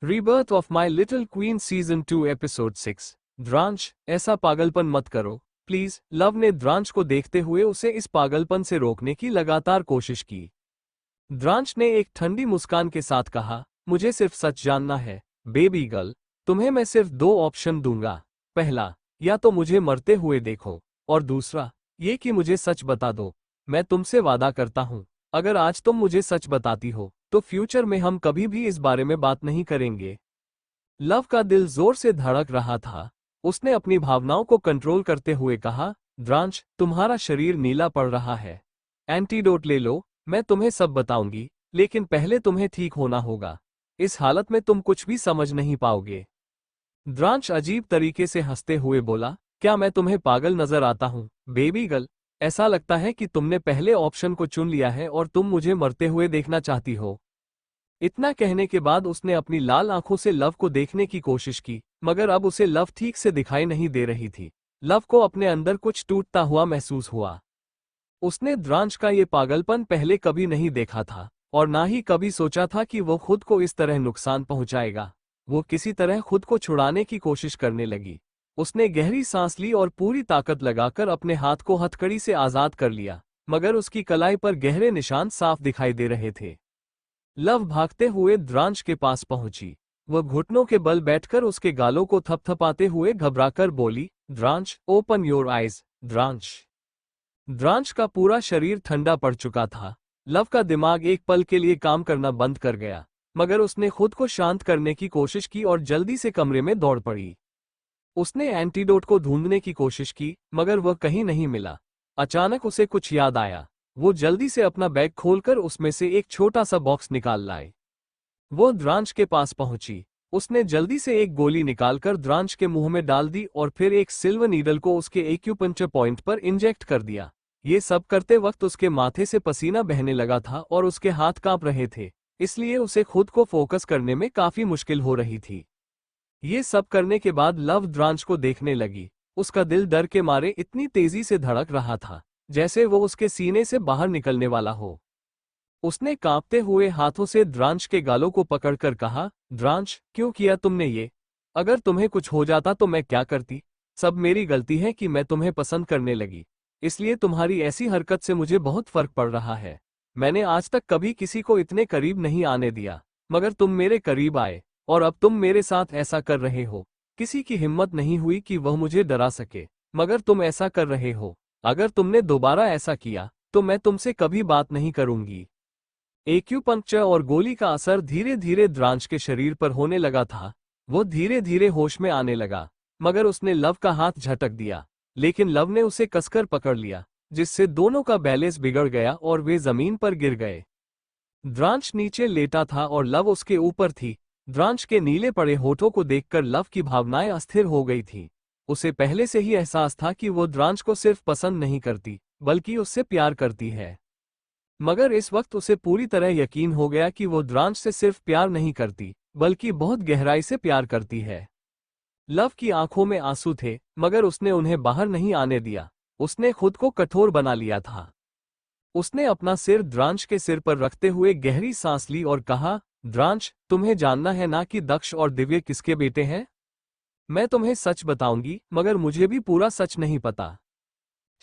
Rebirth of my little queen season 2 episode 6। द्रांश, ऐसा पागलपन मत करो प्लीज। लव ने द्रांश को देखते हुए उसे इस पागलपन से रोकने की लगातार कोशिश की। द्रांश ने एक ठंडी मुस्कान के साथ कहा, मुझे सिर्फ सच जानना है बेबी गर्ल। तुम्हें मैं सिर्फ दो ऑप्शन दूंगा। पहला, या तो मुझे मरते हुए देखो, और दूसरा ये कि मुझे सच बता दो। मैं तुमसे वादा करता हूं, अगर आज तुम मुझे सच बताती हो तो फ्यूचर में हम कभी भी इस बारे में बात नहीं करेंगे। लव का दिल जोर से धड़क रहा था। उसने अपनी भावनाओं को कंट्रोल करते हुए कहा, द्रांश, तुम्हारा शरीर नीला पड़ रहा है। एंटीडोट ले लो, मैं तुम्हें सब बताऊंगी, लेकिन पहले तुम्हें ठीक होना होगा। इस हालत में तुम कुछ भी समझ नहीं पाओगे। द्रांश अजीब तरीके से हंसते हुए बोला, क्या मैं तुम्हें पागल नजर आता हूं बेबी गर्ल? ऐसा लगता है कि तुमने पहले ऑप्शन को चुन लिया है और तुम मुझे मरते हुए देखना चाहती हो। इतना कहने के बाद उसने अपनी लाल आंखों से लव को देखने की कोशिश की, मगर अब उसे लव ठीक से दिखाई नहीं दे रही थी। लव को अपने अंदर कुछ टूटता हुआ महसूस हुआ। उसने द्रांश का ये पागलपन पहले कभी नहीं देखा था, और ना ही कभी सोचा था कि वो खुद को इस तरह नुकसान पहुंचाएगा। वो किसी तरह खुद को छुड़ाने की कोशिश करने लगी। उसने गहरी सांस ली और पूरी ताकत लगाकर अपने हाथ को हथकड़ी से आजाद कर लिया, मगर उसकी कलाई पर गहरे निशान साफ दिखाई दे रहे थे। लव भागते हुए द्रांश के पास पहुंची। वह घुटनों के बल बैठकर उसके गालों को थपथपाते हुए घबराकर बोली, द्रांश, ओपन योर आइज। द्रांश। द्रांश का पूरा शरीर ठंडा पड़ चुका था। लव का दिमाग एक पल के लिए काम करना बंद कर गया, मगर उसने खुद को शांत करने की कोशिश की और जल्दी से कमरे में दौड़ पड़ी। उसने एंटीडोट को ढूंढने की कोशिश की, मगर वह कहीं नहीं मिला। अचानक उसे कुछ याद आया। वो जल्दी से अपना बैग खोलकर उसमें से एक छोटा सा बॉक्स निकाल लाए। वो द्रांश के पास पहुंची। उसने जल्दी से एक गोली निकालकर द्रांश के मुंह में डाल दी और फिर एक सिल्वर नीडल को उसके एक्यूपंक्चर पॉइंट पर इंजेक्ट कर दिया। ये सब करते वक्त उसके माथे से पसीना बहने लगा था और उसके हाथ कांप रहे थे, इसलिए उसे खुद को फोकस करने में काफी मुश्किल हो रही थी। ये सब करने के बाद लव द्रांश को देखने लगी। उसका दिल डर के मारे इतनी तेजी से धड़क रहा था जैसे वो उसके सीने से बाहर निकलने वाला हो। उसने कांपते हुए हाथों से द्रांश के गालों को पकड़कर कहा, द्रांश, क्यों किया तुमने ये? अगर तुम्हें कुछ हो जाता तो मैं क्या करती? सब मेरी गलती है कि मैं तुम्हें पसंद करने लगी, इसलिए तुम्हारी ऐसी हरकत से मुझे बहुत फर्क पड़ रहा है। मैंने आज तक कभी किसी को इतने करीब नहीं आने दिया, मगर तुम मेरे करीब आए, और अब तुम मेरे साथ ऐसा कर रहे हो। किसी की हिम्मत नहीं हुई कि वह मुझे डरा सके, मगर तुम ऐसा कर रहे हो। अगर तुमने दोबारा ऐसा किया तो मैं तुमसे कभी बात नहीं करूंगी। एक्यूपंक्चर और गोली का असर धीरे धीरे द्रांश के शरीर पर होने लगा था। वो धीरे धीरे होश में आने लगा, मगर उसने लव का हाथ झटक दिया, लेकिन लव ने उसे कसकर पकड़ लिया, जिससे दोनों का बैलेंस बिगड़ गया और वे जमीन पर गिर गए। द्रांश नीचे लेटा था और लव उसके ऊपर थी। द्रांश के नीले पड़े होठों को देखकर लव की भावनाएं अस्थिर हो गई थीं। उसे पहले से ही एहसास था कि वो द्रांश को सिर्फ पसंद नहीं करती, बल्कि उससे प्यार करती है। मगर इस वक्त उसे पूरी तरह यकीन हो गया कि वो द्रांश से सिर्फ प्यार नहीं करती, बल्कि बहुत गहराई से प्यार करती है। लव की आंखों में आंसू थे, मगर उसने उन्हें बाहर नहीं आने दिया। उसने खुद को कठोर बना लिया था। उसने अपना सिर द्रांश के सिर पर रखते हुए गहरी सांस ली और कहा, द्रांश, तुम्हें जानना है ना कि दक्ष और दिव्य किसके बेटे हैं? मैं तुम्हें सच बताऊंगी, मगर मुझे भी पूरा सच नहीं पता।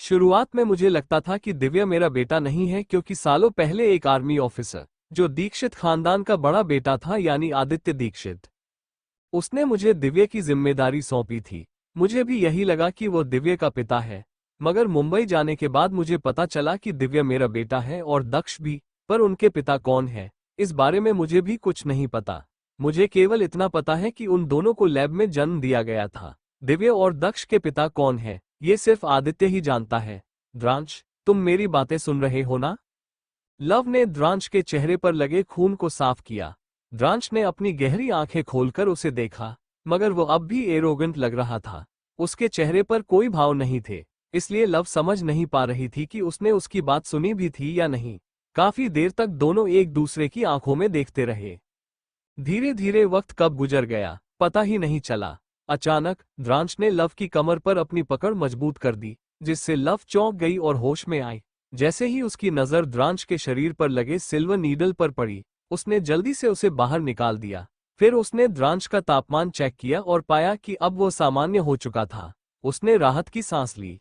शुरुआत में मुझे लगता था कि दिव्य मेरा बेटा नहीं है, क्योंकि सालों पहले एक आर्मी ऑफिसर, जो दीक्षित खानदान का बड़ा बेटा था, यानी आदित्य दीक्षित, उसने मुझे दिव्य की जिम्मेदारी सौंपी थी। मुझे भी यही लगा कि वो दिव्य का पिता है, मगर मुंबई जाने के बाद मुझे पता चला कि दिव्य मेरा बेटा है और दक्ष भी। पर उनके पिता कौन है, इस बारे में मुझे भी कुछ नहीं पता। मुझे केवल इतना पता है कि उन दोनों को लैब में जन्म दिया गया था। दिव्य और दक्ष के पिता कौन है, ये सिर्फ आदित्य ही जानता है। द्रांश, तुम मेरी बातें सुन रहे हो ना? लव ने द्रांश के चेहरे पर लगे खून को साफ किया। द्रांश ने अपनी गहरी आंखें खोलकर उसे देखा, मगर वो अब भी एरोगेंट लग रहा था। उसके चेहरे पर कोई भाव नहीं थे, इसलिए लव समझ नहीं पा रही थी कि उसने उसकी बात सुनी भी थी या नहीं। काफी देर तक दोनों एक दूसरे की आंखों में देखते रहे। धीरे धीरे वक्त कब गुजर गया पता ही नहीं चला। अचानक द्रांश ने लव की कमर पर अपनी पकड़ मजबूत कर दी, जिससे लव चौंक गई और होश में आई। जैसे ही उसकी नजर द्रांश के शरीर पर लगे सिल्वर नीडल पर पड़ी, उसने जल्दी से उसे बाहर निकाल दिया। फिर उसने द्रांश का तापमान चेक किया और पाया कि अब वो सामान्य हो चुका था। उसने राहत की सांस ली।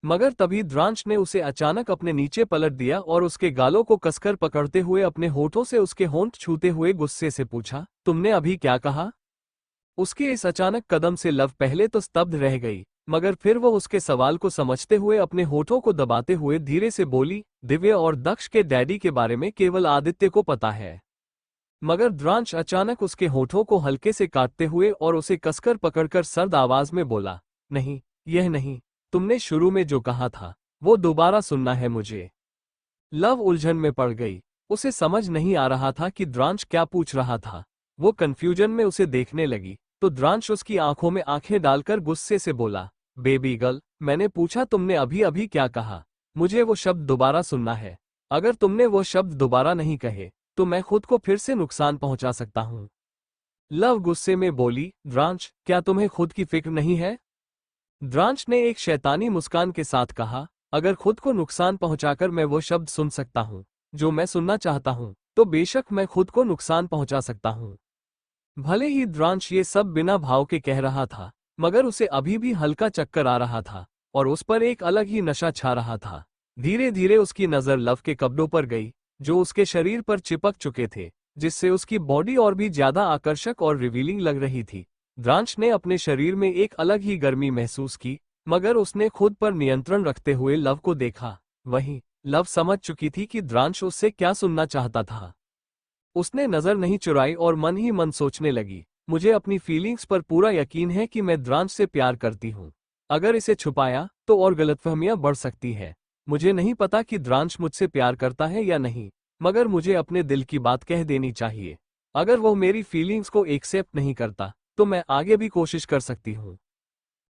मगर तभी द्रांश ने उसे अचानक अपने नीचे पलट दिया और उसके गालों को कसकर पकड़ते हुए अपने होठों से उसके होंठ छूते हुए गुस्से से पूछा, तुमने अभी क्या कहा? उसके इस अचानक कदम से लव पहले तो स्तब्ध रह गई, मगर फिर वो उसके सवाल को समझते हुए अपने होठों को दबाते हुए धीरे से बोली, दिव्य और दक्ष के डैडी के बारे में केवल आदित्य को पता है। मगर द्रांश अचानक उसके होठों को हल्के से काटते हुए और उसे कसकर पकड़कर सर्द आवाज में बोला, नहीं, यह नहीं, तुमने शुरू में जो कहा था वो दोबारा सुनना है मुझे। लव उलझन में पड़ गई। उसे समझ नहीं आ रहा था कि द्रांश क्या पूछ रहा था। वो कंफ्यूजन में उसे देखने लगी तो द्रांश उसकी आंखों में आंखें डालकर गुस्से से बोला, बेबी गर्ल, मैंने पूछा तुमने अभी अभी क्या कहा? मुझे वो शब्द दोबारा सुनना है। अगर तुमने वो शब्द दोबारा नहीं कहे तो मैं खुद को फिर से नुकसान पहुंचा सकता हूं। लव गुस्से में बोली, द्रांश, क्या तुम्हें खुद की फिक्र नहीं है? द्रांश ने एक शैतानी मुस्कान के साथ कहा, अगर खुद को नुकसान पहुंचाकर मैं वो शब्द सुन सकता हूं जो मैं सुनना चाहता हूं, तो बेशक मैं खुद को नुकसान पहुंचा सकता हूं। भले ही द्रांश ये सब बिना भाव के कह रहा था, मगर उसे अभी भी हल्का चक्कर आ रहा था और उस पर एक अलग ही नशा छा रहा था। धीरे धीरे उसकी नजर लव के कपड़ों पर गई, जो उसके शरीर पर चिपक चुके थे, जिससे उसकी बॉडी और भी ज्यादा आकर्षक और रिवीलिंग लग रही थी। द्रांश ने अपने शरीर में एक अलग ही गर्मी महसूस की, मगर उसने खुद पर नियंत्रण रखते हुए लव को देखा। वहीं लव समझ चुकी थी कि द्रांश उससे क्या सुनना चाहता था। उसने नजर नहीं चुराई और मन ही मन सोचने लगी, मुझे अपनी फीलिंग्स पर पूरा यकीन है कि मैं द्रांश से प्यार करती हूँ। अगर इसे छुपाया तो और गलतफहमियां बढ़ सकती है। मुझे नहीं पता कि द्रांश मुझसे प्यार करता है या नहीं, मगर मुझे अपने दिल की बात कह देनी चाहिए। अगर वो मेरी फीलिंग्स को एक्सेप्ट नहीं करता तो मैं आगे भी कोशिश कर सकती हूँ।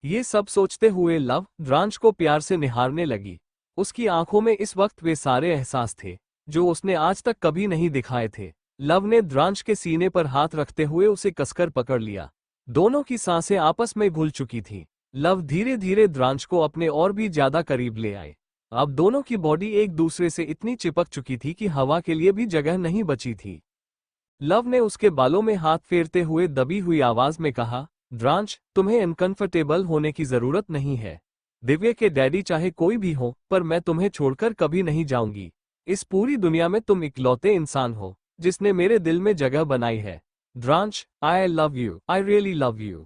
ये सब सोचते हुए लव द्रांश को प्यार से निहारने लगी। उसकी आंखों में इस वक्त वे सारे एहसास थे जो उसने आज तक कभी नहीं दिखाए थे। लव ने द्रांश के सीने पर हाथ रखते हुए उसे कसकर पकड़ लिया। दोनों की सांसें आपस में घुल चुकी थीं। लव धीरे धीरे द्रांश को अपने और भी ज्यादा करीब ले आए। अब दोनों की बॉडी एक दूसरे से इतनी चिपक चुकी थी कि हवा के लिए भी जगह नहीं बची थी। लव ने उसके बालों में हाथ फेरते हुए दबी हुई आवाज में कहा, द्रांश, तुम्हें अनकंफर्टेबल होने की जरूरत नहीं है। दिव्य के डैडी चाहे कोई भी हो, पर मैं तुम्हें छोड़कर कभी नहीं जाऊंगी। इस पूरी दुनिया में तुम इकलौते इंसान हो जिसने मेरे दिल में जगह बनाई है। द्रांश, I love you, I really love you.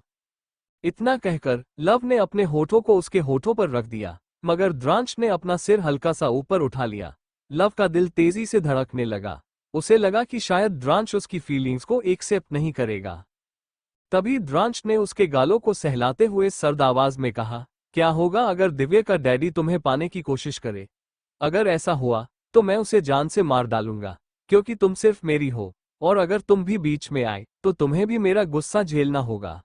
इतना कहकर लव ने अपने होठों को उसके होठों पर रख दिया, मगर द्रांश ने अपना सिर हल्का सा ऊपर उठा लिया। लव का दिल तेजी से धड़कने लगा। उसे लगा कि शायद द्रांश उसकी फीलिंग्स को एक्सेप्ट नहीं करेगा। तभी द्रांश ने उसके गालों को सहलाते हुए सर्द आवाज में कहा, क्या होगा अगर दिव्य का डैडी तुम्हें पाने की कोशिश करे? अगर ऐसा हुआ तो मैं उसे जान से मार डालूंगा, क्योंकि तुम सिर्फ मेरी हो, और अगर तुम भी बीच में आए तो तुम्हें भी मेरा गुस्सा झेलना होगा।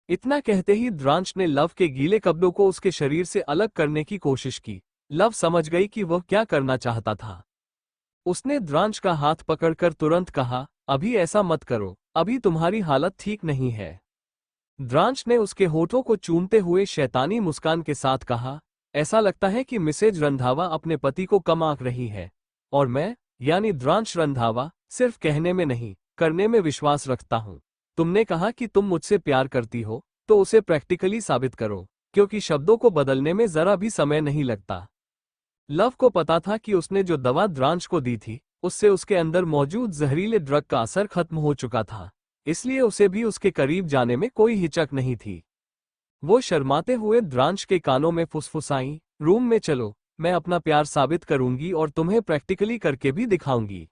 इतना कहते ही द्रांश ने लव के गीले कपड़ों को उसके शरीर से अलग करने की कोशिश की। लव समझ गई कि वह क्या करना चाहता था। उसने द्रांश का हाथ पकड़कर तुरंत कहा, अभी ऐसा मत करो, अभी तुम्हारी हालत ठीक नहीं है। द्रांश ने उसके होठों को चूमते हुए शैतानी मुस्कान के साथ कहा, ऐसा लगता है कि मिसेज रंधावा अपने पति को कम आंक रही है, और मैं, यानी द्रांश रंधावा, सिर्फ कहने में नहीं, करने में विश्वास रखता हूं। तुमने कहा कि तुम मुझसे प्यार करती हो, तो उसे प्रैक्टिकली साबित करो, क्योंकि शब्दों को बदलने में जरा भी समय नहीं लगता। लव को पता था कि उसने जो दवा द्रांश को दी थी, उससे उसके अंदर मौजूद जहरीले ड्रग का असर खत्म हो चुका था, इसलिए उसे भी उसके करीब जाने में कोई हिचक नहीं थी। वो शर्माते हुए द्रांश के कानों में फुसफुसाई, रूम में चलो, मैं अपना प्यार साबित करूंगी और तुम्हें प्रैक्टिकली करके भी दिखाऊंगी।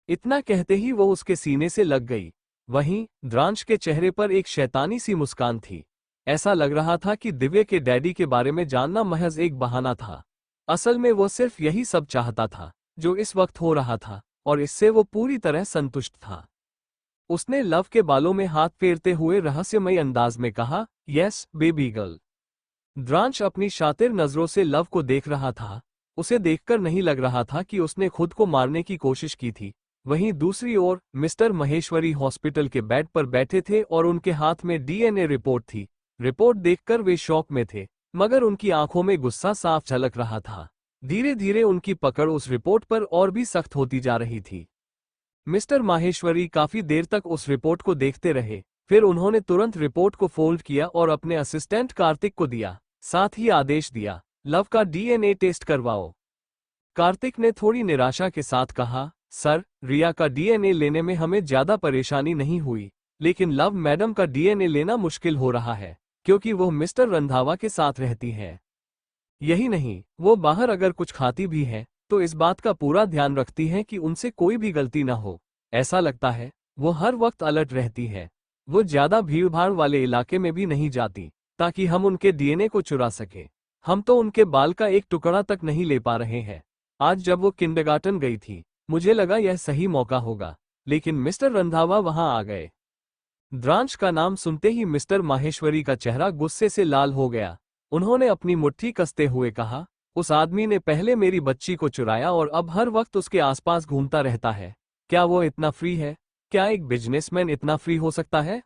इतना कहते ही वो उसके सीने से लग गई। वहीं द्रांश के चेहरे पर एक शैतानी सी मुस्कान थी। ऐसा लग रहा था कि दिव्य के डैडी के बारे में जानना महज एक बहाना था। असल में वो सिर्फ यही सब चाहता था जो इस वक्त हो रहा था, और इससे वो पूरी तरह संतुष्ट था। उसने लव के बालों में हाथ फेरते हुए रहस्यमयी अंदाज में कहा, यस बेबी गर्ल। द्रांश अपनी शातिर नजरों से लव को देख रहा था। उसे देखकर नहीं लग रहा था कि उसने खुद को मारने की कोशिश की थी। वहीं दूसरी ओर मिस्टर महेश्वरी हॉस्पिटल के बेड पर बैठे थे और उनके हाथ में डीएनए रिपोर्ट थी। रिपोर्ट देखकर वे शॉक में थे, मगर उनकी आंखों में गुस्सा साफ झलक रहा था। धीरे धीरे उनकी पकड़ उस रिपोर्ट पर और भी सख्त होती जा रही थी। मिस्टर माहेश्वरी काफी देर तक उस रिपोर्ट को देखते रहे, फिर उन्होंने तुरंत रिपोर्ट को फोल्ड किया और अपने असिस्टेंट कार्तिक को दिया। साथ ही आदेश दिया, लव का डीएनए टेस्ट करवाओ। कार्तिक ने थोड़ी निराशा के साथ कहा, सर, रिया का डीएनए लेने में हमें ज्यादा परेशानी नहीं हुई, लेकिन लव मैडम का डीएनए लेना मुश्किल हो रहा है, क्योंकि वो मिस्टर रंधावा के साथ रहती है। यही नहीं, वो बाहर अगर कुछ खाती भी है तो इस बात का पूरा ध्यान रखती है कि उनसे कोई भी गलती न हो। ऐसा लगता है वो हर वक्त अलर्ट रहती है। वो ज्यादा भीड़भाड़ वाले इलाके में भी नहीं जाती, ताकि हम उनके डीएनए को चुरा सके। हम तो उनके बाल का एक टुकड़ा तक नहीं ले पा रहे हैं। आज जब वो किंडरगार्टन गई थी, मुझे लगा यह सही मौका होगा, लेकिन मिस्टर रंधावा वहां आ गए। द्रांश का नाम सुनते ही मिस्टर माहेश्वरी का चेहरा गुस्से से लाल हो गया। उन्होंने अपनी मुट्ठी कसते हुए कहा, उस आदमी ने पहले मेरी बच्ची को चुराया और अब हर वक्त उसके आसपास घूमता रहता है। क्या वो इतना फ्री है? क्या एक बिजनेसमैन इतना फ्री हो सकता है?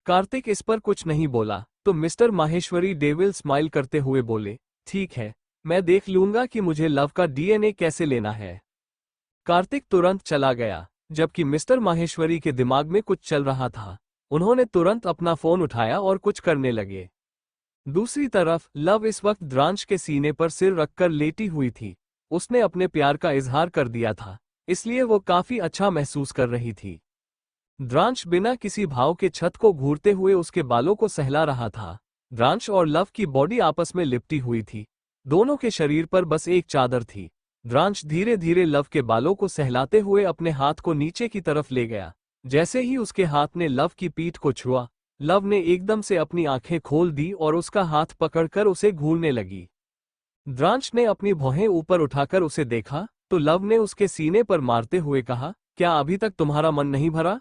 कार्तिक इस पर कुछ नहीं बोला, तो मिस्टर माहेश्वरी डेविल स्माइल करते हुए बोले, ठीक है, मैं देख लूंगा कि मुझे लव का डीएनए कैसे लेना है। कार्तिक तुरंत चला गया, जबकि मिस्टर माहेश्वरी के दिमाग में कुछ चल रहा था। उन्होंने तुरंत अपना फोन उठाया और कुछ करने लगे। दूसरी तरफ लव इस वक्त द्रांश के सीने पर सिर रखकर लेटी हुई थी। उसने अपने प्यार का इजहार कर दिया था, इसलिए वो काफी अच्छा महसूस कर रही थी। द्रांश बिना किसी भाव के छत को घूरते हुए उसके बालों को सहला रहा था। द्रांश और लव की बॉडी आपस में लिपटी हुई थी। दोनों के शरीर पर बस एक चादर थी। द्रांश धीरे धीरे लव के बालों को सहलाते हुए अपने हाथ को नीचे की तरफ ले गया। जैसे ही उसके हाथ ने लव की पीठ को छुआ, लव ने एकदम से अपनी आंखें खोल दी और उसका हाथ पकड़कर उसे घूरने लगी। द्रांश ने अपनी भौहें ऊपर उठाकर उसे देखा तो लव ने उसके सीने पर मारते हुए कहा, क्या अभी तक तुम्हारा मन नहीं भरा?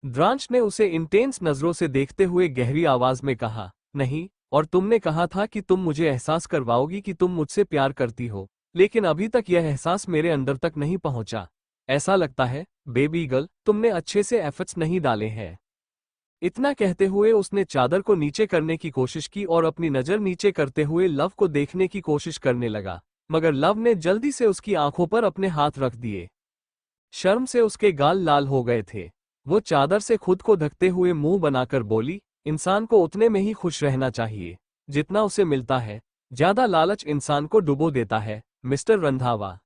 द्रांश ने उसे इंटेंस नजरों से देखते हुए गहरी आवाज में कहा, नहीं, और तुमने कहा था कि तुम मुझे एहसास करवाओगी कि तुम मुझसे प्यार करती हो, लेकिन अभी तक यह एहसास मेरे अंदर तक नहीं पहुंचा। ऐसा लगता है बेबी गर्ल, तुमने अच्छे से एफर्ट्स नहीं डाले हैं। इतना कहते हुए उसने चादर को नीचे करने की कोशिश की और अपनी नजर नीचे करते हुए लव को देखने की कोशिश करने लगा, मगर लव ने जल्दी से उसकी आंखों पर अपने हाथ रख दिए। शर्म से उसके गाल लाल हो गए थे। वो चादर से खुद को ढकते हुए मुंह बनाकर बोली, इंसान को उतने में ही खुश रहना चाहिए जितना उसे मिलता है। ज्यादा लालच इंसान को डुबो देता है, मिस्टर रंधावा।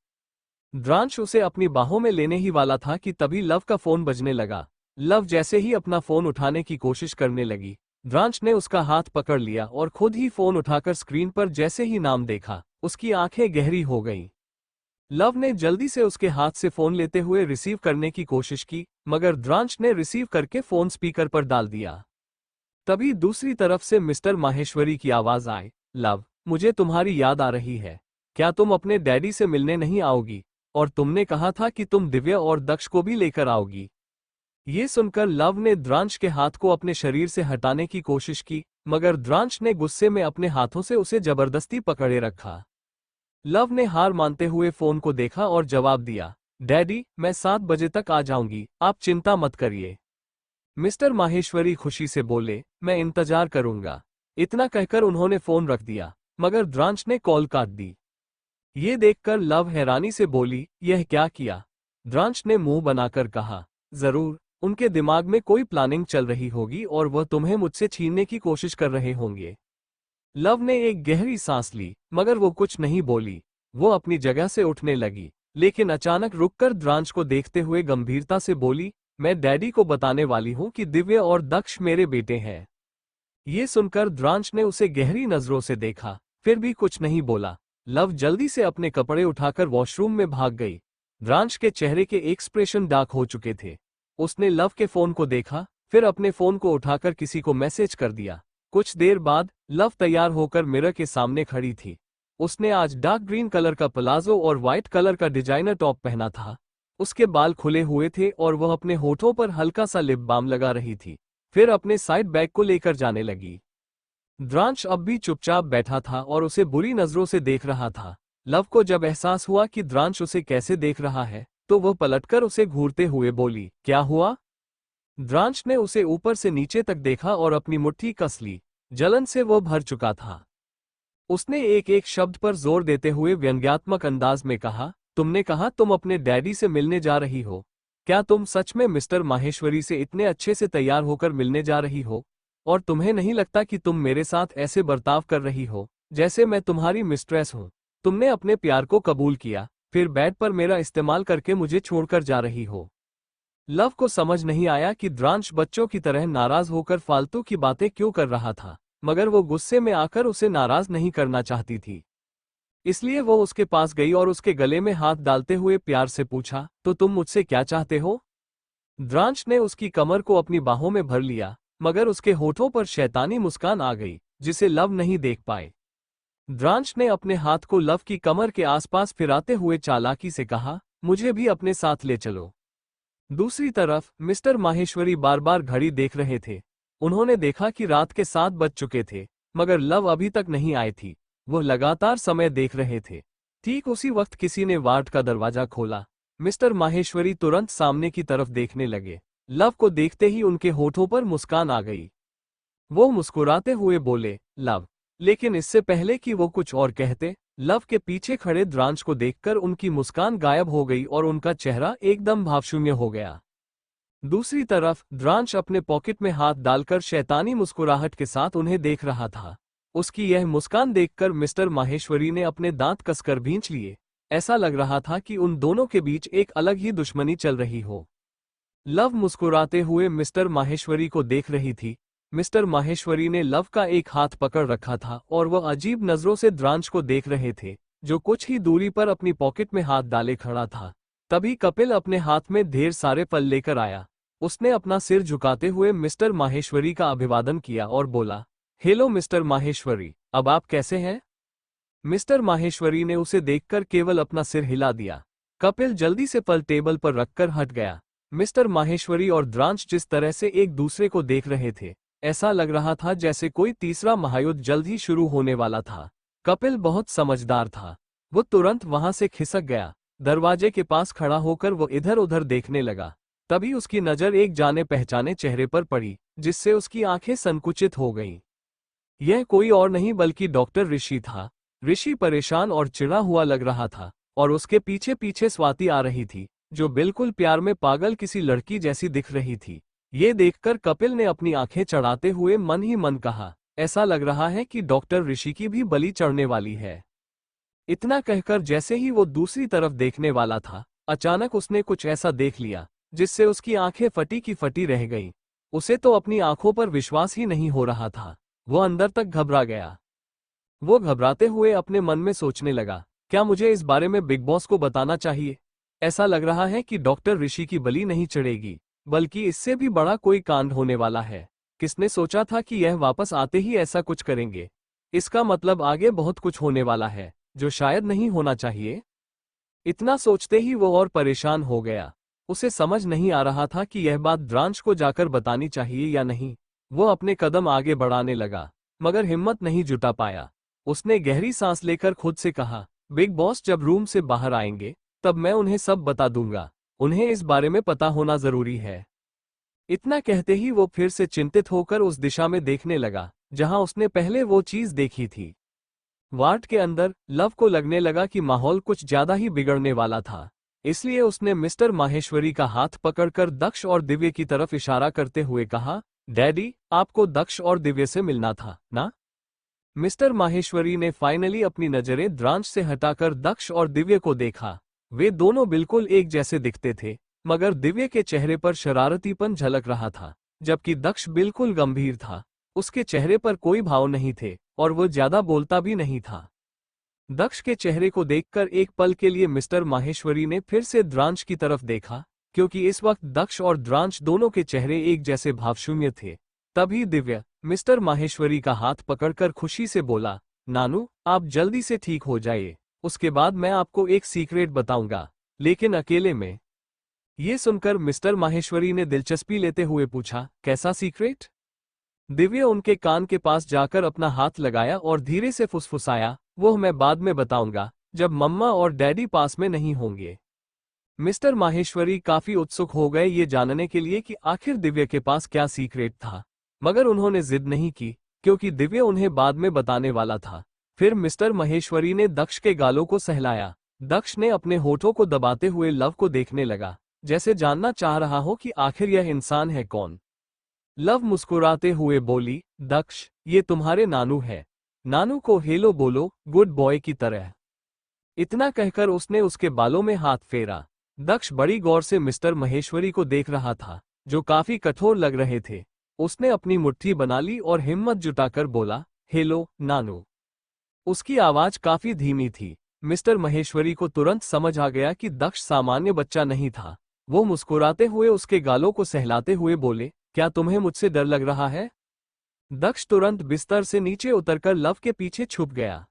द्रांश उसे अपनी बाहों में लेने ही वाला था कि तभी लव का फोन बजने लगा। लव जैसे ही अपना फोन उठाने की कोशिश करने लगी, द्रांश ने उसका हाथ पकड़ लिया और खुद ही फोन उठाकर स्क्रीन पर जैसे ही नाम देखा, उसकी आंखें गहरी हो गईं। लव ने जल्दी से उसके हाथ से फोन लेते हुए रिसीव करने की कोशिश की, मगर द्रांश ने रिसीव करके फोन स्पीकर पर डाल दिया। तभी दूसरी तरफ से मिस्टर माहेश्वरी की आवाज आई, लव, मुझे तुम्हारी याद आ रही है। क्या तुम अपने डैडी से मिलने नहीं आओगी? और तुमने कहा था कि तुम दिव्या और दक्ष को भी लेकर आओगी। ये सुनकर लव ने द्रांश के हाथ को अपने शरीर से हटाने की कोशिश की, मगर द्रांश ने गुस्से में अपने हाथों से उसे जबरदस्ती पकड़े रखा। लव ने हार मानते हुए फोन को देखा और जवाब दिया, डैडी, मैं 7 बजे तक आ जाऊंगी, आप चिंता मत करिए। मिस्टर माहेश्वरी खुशी से बोले, मैं इंतजार करूंगा। इतना कहकर उन्होंने फोन रख दिया, मगर द्रांश ने कॉल काट दी। ये देखकर लव हैरानी से बोली, यह क्या किया? द्रांश ने मुंह बनाकर कहा, जरूर, उनके दिमाग में कोई प्लानिंग चल रही होगी और वह तुम्हें मुझसे छीनने की कोशिश कर रहे होंगे। लव ने एक गहरी सांस ली, मगर वो कुछ नहीं बोली। वो अपनी जगह से उठने लगी, लेकिन अचानक रुककर द्रांश को देखते हुए गंभीरता से बोली, मैं डैडी को बताने वाली हूं कि दिव्या और दक्ष मेरे बेटे हैं। ये सुनकर द्रांश ने उसे गहरी नजरों से देखा, फिर भी कुछ नहीं बोला। लव जल्दी से अपने कपड़े उठाकर वॉशरूम में भाग गई। द्रांश के चेहरे के एक्सप्रेशन डार्क हो चुके थे। उसने लव के फोन को देखा, फिर अपने फोन को उठाकर किसी को मैसेज कर दिया। कुछ देर बाद लव तैयार होकर मिरर के सामने खड़ी थी। उसने आज डार्क ग्रीन कलर का प्लाजो और व्हाइट कलर का डिजाइनर टॉप पहना था। उसके बाल खुले हुए थे और वह अपने होठों पर हल्का सा लिप बाम लगा रही थी। फिर अपने साइड बैग को लेकर जाने लगी। द्रांश अब भी चुपचाप बैठा था और उसे बुरी नजरों से देख रहा था। लव को जब एहसास हुआ कि द्रांश उसे कैसे देख रहा है, तो वह पलटकर उसे घूरते हुए बोली, क्या हुआ? द्रांश ने उसे ऊपर से नीचे तक देखा और अपनी मुट्ठी कस ली। जलन से वह भर चुका था। उसने एक एक शब्द पर जोर देते हुए व्यंग्यात्मक अंदाज में कहा, तुमने कहा तुम अपने डैडी से मिलने जा रही हो। क्या तुम सच में मिस्टर माहेश्वरी से इतने अच्छे से तैयार होकर मिलने जा रही हो? और तुम्हें नहीं लगता कि तुम मेरे साथ ऐसे बर्ताव कर रही हो जैसे मैं तुम्हारी मिस्ट्रेस हूं? तुमने अपने प्यार को कबूल किया, फिर बेड पर मेरा इस्तेमाल करके मुझे छोड़कर जा रही हो। लव को समझ नहीं आया कि द्रांश बच्चों की तरह नाराज होकर फालतू की बातें क्यों कर रहा था, मगर वो गुस्से में आकर उसे नाराज नहीं करना चाहती थी। इसलिए वो उसके पास गई और उसके गले में हाथ डालते हुए प्यार से पूछा, तो तुम मुझसे क्या चाहते हो? द्रांश ने उसकी कमर को अपनी बाहों में भर लिया, मगर उसके होठों पर शैतानी मुस्कान आ गई, जिसे लव नहीं देख पाए। द्रांश ने अपने हाथ को लव की कमर के आसपास फिराते हुए चालाकी से कहा, मुझे भी अपने साथ ले चलो। दूसरी तरफ मिस्टर माहेश्वरी बार बार घड़ी देख रहे थे। उन्होंने देखा कि रात के 7 बज चुके थे, मगर लव अभी तक नहीं आई थी। वो लगातार समय देख रहे थे। ठीक उसी वक्त किसी ने वार्ड का दरवाजा खोला। मिस्टर माहेश्वरी तुरंत सामने की तरफ देखने लगे। लव को देखते ही उनके होठों पर मुस्कान आ गई। वो मुस्कुराते हुए बोले, लव। लेकिन इससे पहले कि वो कुछ और कहते, लव के पीछे खड़े द्रांश को देखकर उनकी मुस्कान गायब हो गई और उनका चेहरा एकदम भावशून्य हो गया। दूसरी तरफ द्रांश अपने पॉकेट में हाथ डालकर शैतानी मुस्कुराहट के साथ उन्हें देख रहा था। उसकी यह मुस्कान देखकर मिस्टर माहेश्वरी ने अपने दांत कसकर भींच लिए। ऐसा लग रहा था कि उन दोनों के बीच एक अलग ही दुश्मनी चल रही हो। लव मुस्कुराते हुए मिस्टर माहेश्वरी को देख रही थी। मिस्टर माहेश्वरी ने लव का एक हाथ पकड़ रखा था और वह अजीब नजरों से द्रांश को देख रहे थे, जो कुछ ही दूरी पर अपनी पॉकेट में हाथ डाले खड़ा था। तभी कपिल अपने हाथ में ढेर सारे फल लेकर आया। उसने अपना सिर झुकाते हुए मिस्टर माहेश्वरी का अभिवादन किया और बोला, हेलो मिस्टर माहेश्वरी, अब आप कैसे हैं? मिस्टर माहेश्वरी ने उसे देखकर केवल अपना सिर हिला दिया। कपिल जल्दी से फल टेबल पर रखकर हट गया। मिस्टर माहेश्वरी और द्रांश जिस तरह से एक दूसरे को देख रहे थे, ऐसा लग रहा था जैसे कोई तीसरा महायुद्ध जल्द ही शुरू होने वाला था। कपिल बहुत समझदार था। वो तुरंत वहां से खिसक गया। दरवाजे के पास खड़ा होकर वो इधर उधर देखने लगा। तभी उसकी नजर एक जाने पहचाने चेहरे पर पड़ी, जिससे उसकी आंखें संकुचित हो गईं। यह कोई और नहीं बल्कि डॉक्टर ऋषि था। ऋषि परेशान और चिढ़ा हुआ लग रहा था और उसके पीछे पीछे स्वाति आ रही थी, जो बिल्कुल प्यार में पागल किसी लड़की जैसी दिख रही थी। ये देखकर कपिल ने अपनी आंखें चढ़ाते हुए मन ही मन कहा, ऐसा लग रहा है कि डॉक्टर ऋषि की भी बलि चढ़ने वाली है। इतना कहकर जैसे ही वो दूसरी तरफ देखने वाला था, अचानक उसने कुछ ऐसा देख लिया जिससे उसकी आंखें फटी की फटी रह गईं। उसे तो अपनी आंखों पर विश्वास ही नहीं हो रहा था। वो अंदर तक घबरा गया। वो घबराते हुए अपने मन में सोचने लगा, क्या मुझे इस बारे में बिग बॉस को बताना चाहिए? ऐसा लग रहा है कि डॉक्टर ऋषि की बलि नहीं चढ़ेगी, बल्कि इससे भी बड़ा कोई कांड होने वाला है। किसने सोचा था कि यह वापस आते ही ऐसा कुछ करेंगे? इसका मतलब आगे बहुत कुछ होने वाला है, जो शायद नहीं होना चाहिए। इतना सोचते ही वो और परेशान हो गया। उसे समझ नहीं आ रहा था कि यह बात द्रांश को जाकर बतानी चाहिए या नहीं। वो अपने कदम आगे बढ़ाने लगा, मगर हिम्मत नहीं जुटा पाया। उसने गहरी सांस लेकर खुद से कहा, बिग बॉस जब रूम से बाहर आएंगे, तब मैं उन्हें सब बता दूंगा। उन्हें इस बारे में पता होना जरूरी है। इतना कहते ही वो फिर से चिंतित होकर उस दिशा में देखने लगा, जहां उसने पहले वो चीज देखी थी। वार्ड के अंदर लव को लगने लगा कि माहौल कुछ ज्यादा ही बिगड़ने वाला था। इसलिए उसने मिस्टर माहेश्वरी का हाथ पकड़कर दक्ष और दिव्य की तरफ इशारा करते हुए कहा, डैडी, आपको दक्ष और दिव्य से मिलना था ना? मिस्टर माहेश्वरी ने फाइनली अपनी नजरें द्रांश से हटाकर दक्ष और दिव्य को देखा। वे दोनों बिल्कुल एक जैसे दिखते थे, मगर दिव्य के चेहरे पर शरारतीपन झलक रहा था, जबकि दक्ष बिल्कुल गंभीर था। उसके चेहरे पर कोई भाव नहीं थे और वो ज्यादा बोलता भी नहीं था। दक्ष के चेहरे को देखकर एक पल के लिए मिस्टर माहेश्वरी ने फिर से द्रांश की तरफ देखा, क्योंकि इस वक्त दक्ष और द्रांश दोनों के चेहरे एक जैसे भावशून्य थे। तभी दिव्य मिस्टर माहेश्वरी का हाथ पकड़कर खुशी से बोला, नानू, आप जल्दी से ठीक हो जाइए। उसके बाद मैं आपको एक सीक्रेट बताऊंगा, लेकिन अकेले में। ये सुनकर मिस्टर माहेश्वरी ने दिलचस्पी लेते हुए पूछा, कैसा सीक्रेट? दिव्य उनके कान के पास जाकर अपना हाथ लगाया और धीरे से फुसफुसाया, वो मैं बाद में बताऊंगा, जब मम्मा और डैडी पास में नहीं होंगे। मिस्टर माहेश्वरी काफी उत्सुक हो गए ये जानने के लिए कि आखिर दिव्य के पास क्या सीक्रेट था, मगर उन्होंने जिद नहीं की, क्योंकि दिव्य उन्हें बाद में बताने वाला था। फिर मिस्टर माहेश्वरी ने दक्ष के गालों को सहलाया। दक्ष ने अपने होठों को दबाते हुए लव को देखने लगा, जैसे जानना चाह रहा हो कि आखिर यह इंसान है कौन। लव मुस्कुराते हुए बोली, दक्ष, ये तुम्हारे नानू है। नानू को हेलो बोलो, गुड बॉय की तरह। इतना कहकर उसने उसके बालों में हाथ फेरा। दक्ष बड़ी गौर से मिस्टर महेश्वरी को देख रहा था, जो काफी कठोर लग रहे थे। उसने अपनी मुट्ठी बना ली और हिम्मत जुटाकर बोला, हेलो नानू। उसकी आवाज काफी धीमी थी। मिस्टर महेश्वरी को तुरंत समझ आ गया कि दक्ष सामान्य बच्चा नहीं था। वो मुस्कुराते हुए उसके गालों को सहलाते हुए बोले, क्या तुम्हें मुझसे डर लग रहा है? दक्ष तुरंत बिस्तर से नीचे उतरकर लव के पीछे छुप गया।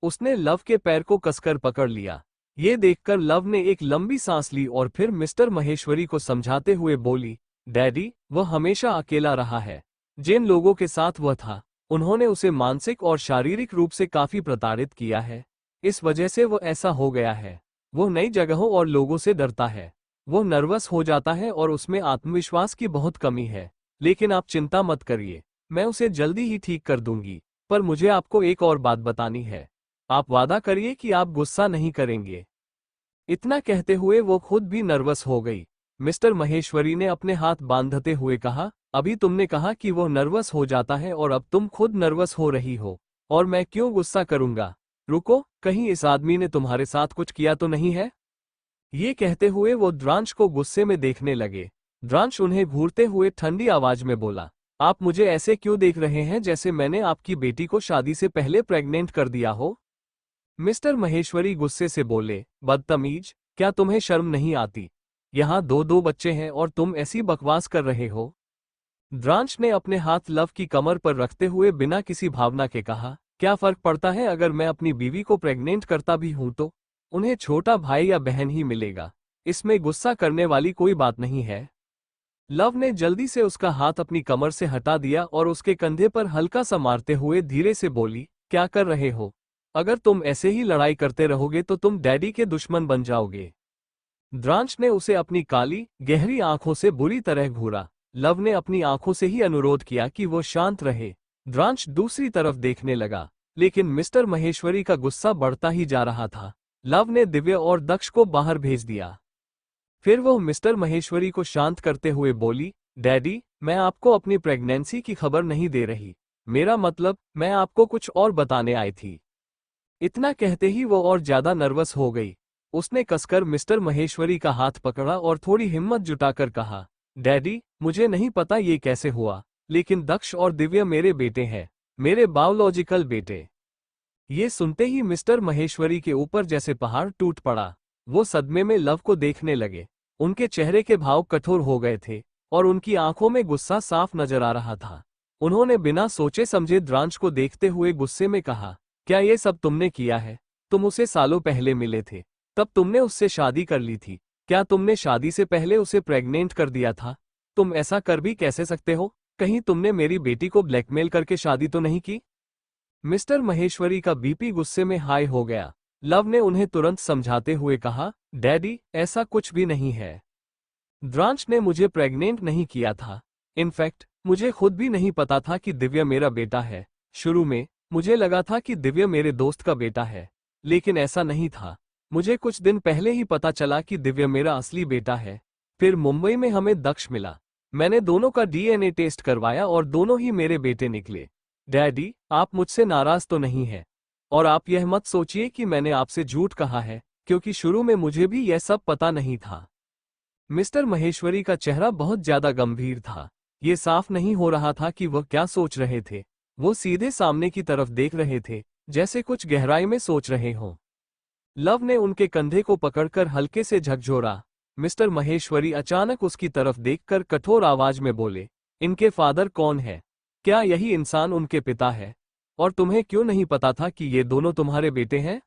उसने लव के पैर को कसकर पकड़ लिया। ये देखकर लव ने एक लंबी सांस ली और फिर मिस्टर महेश्वरी को समझाते हुए बोली, डैडी, वह हमेशा अकेला रहा है। जिन लोगों के साथ वह था, उन्होंने उसे मानसिक और शारीरिक रूप से काफी प्रताड़ित किया है। इस वजह से वो ऐसा हो गया है। वो नई जगहों और लोगों से डरता है। वो नर्वस हो जाता है और उसमें आत्मविश्वास की बहुत कमी है। लेकिन आप चिंता मत करिए, मैं उसे जल्दी ही ठीक कर दूंगी। पर मुझे आपको एक और बात बतानी है। आप वादा करिए कि आप गुस्सा नहीं करेंगे। इतना कहते हुए वो खुद भी नर्वस हो गई। मिस्टर महेश्वरी ने अपने हाथ बांधते हुए कहा, अभी तुमने कहा कि वो नर्वस हो जाता है और अब तुम खुद नर्वस हो रही हो, और मैं क्यों गुस्सा करूंगा? रुको, कहीं इस आदमी ने तुम्हारे साथ कुछ किया तो नहीं है? ये कहते हुए वो द्रांश को गुस्से में देखने लगे। द्रांश उन्हें घूरते हुए ठंडी आवाज में बोला, आप मुझे ऐसे क्यों देख रहे हैं जैसे मैंने आपकी बेटी को शादी से पहले प्रेग्नेंट कर दिया हो? मिस्टर महेश्वरी गुस्से से बोले, बदतमीज, क्या तुम्हें शर्म नहीं आती? यहाँ दो दो बच्चे हैं और तुम ऐसी बकवास कर रहे हो। द्रांश ने अपने हाथ लव की कमर पर रखते हुए बिना किसी भावना के कहा, क्या फर्क पड़ता है अगर मैं अपनी बीवी को प्रेग्नेंट करता भी हूं तो? उन्हें छोटा भाई या बहन ही मिलेगा। इसमें गुस्सा करने वाली कोई बात नहीं है। लव ने जल्दी से उसका हाथ अपनी कमर से हटा दिया और उसके कंधे पर हल्का सा मारते हुए धीरे से बोली, क्या कर रहे हो? अगर तुम ऐसे ही लड़ाई करते रहोगे तो तुम डैडी के दुश्मन बन जाओगे। द्रांश ने उसे अपनी काली, गहरी आंखों से बुरी तरह घूरा। लव ने अपनी आंखों से ही अनुरोध किया कि वो शांत रहे। द्रांश दूसरी तरफ देखने लगा, लेकिन मिस्टर महेश्वरी का गुस्सा बढ़ता ही जा रहा था। लव ने दिव्या और दक्ष को बाहर भेज दिया। फिर वो मिस्टर महेश्वरी को शांत करते हुए बोली, डैडी, मैं आपको अपनी प्रेगनेंसी की खबर नहीं दे रही। मेरा मतलब, मैं आपको कुछ और बताने आई थी। इतना कहते ही वो और ज्यादा नर्वस हो गई। उसने कसकर मिस्टर महेश्वरी का हाथ पकड़ा और थोड़ी हिम्मत जुटाकर कहा, डैडी, मुझे नहीं पता ये कैसे हुआ, लेकिन दक्ष और दिव्या मेरे बेटे हैं, मेरे बायोलॉजिकल बेटे। ये सुनते ही मिस्टर महेश्वरी के ऊपर जैसे पहाड़ टूट पड़ा। वो सदमे में लव को देखने लगे। उनके चेहरे के भाव कठोर हो गए थे और उनकी आंखों में गुस्सा साफ नजर आ रहा था। उन्होंने बिना सोचे समझे द्रांश को देखते हुए गुस्से में कहा, क्या ये सब तुमने किया है? तुम उसे सालों पहले मिले थे, तब तुमने उससे शादी कर ली थी। क्या तुमने शादी से पहले उसे प्रेग्नेंट कर दिया था? तुम ऐसा कर भी कैसे सकते हो? कहीं तुमने मेरी बेटी को ब्लैकमेल करके शादी तो नहीं की? मिस्टर महेश्वरी का बीपी गुस्से में हाई हो गया। लव ने उन्हें तुरंत समझाते हुए कहा, डैडी, ऐसा कुछ भी नहीं है। द्रांश ने मुझे प्रेग्नेंट नहीं किया था। इनफैक्ट, मुझे खुद भी नहीं पता था कि दिव्या मेरा बेटा है। शुरू में मुझे लगा था कि दिव्या मेरे दोस्त का बेटा है, लेकिन ऐसा नहीं था। मुझे कुछ दिन पहले ही पता चला कि दिव्या मेरा असली बेटा है। फिर मुंबई में हमें दक्ष मिला। मैंने दोनों का डीएनए टेस्ट करवाया और दोनों ही मेरे बेटे निकले। डैडी, आप मुझसे नाराज तो नहीं हैं? और आप यह मत सोचिए कि मैंने आपसे झूठ कहा है, क्योंकि शुरू में मुझे भी यह सब पता नहीं था। मिस्टर महेश्वरी का चेहरा बहुत ज्यादा गंभीर था। ये साफ नहीं हो रहा था कि वह क्या सोच रहे थे। वो सीधे सामने की तरफ देख रहे थे, जैसे कुछ गहराई में सोच रहे हों। लव ने उनके कंधे को पकड़कर हल्के से झकझोरा। मिस्टर महेश्वरी अचानक उसकी तरफ देखकर कठोर आवाज में बोले, इनके फादर कौन है? क्या यही इंसान उनके पिता है? और तुम्हें क्यों नहीं पता था कि ये दोनों तुम्हारे बेटे हैं?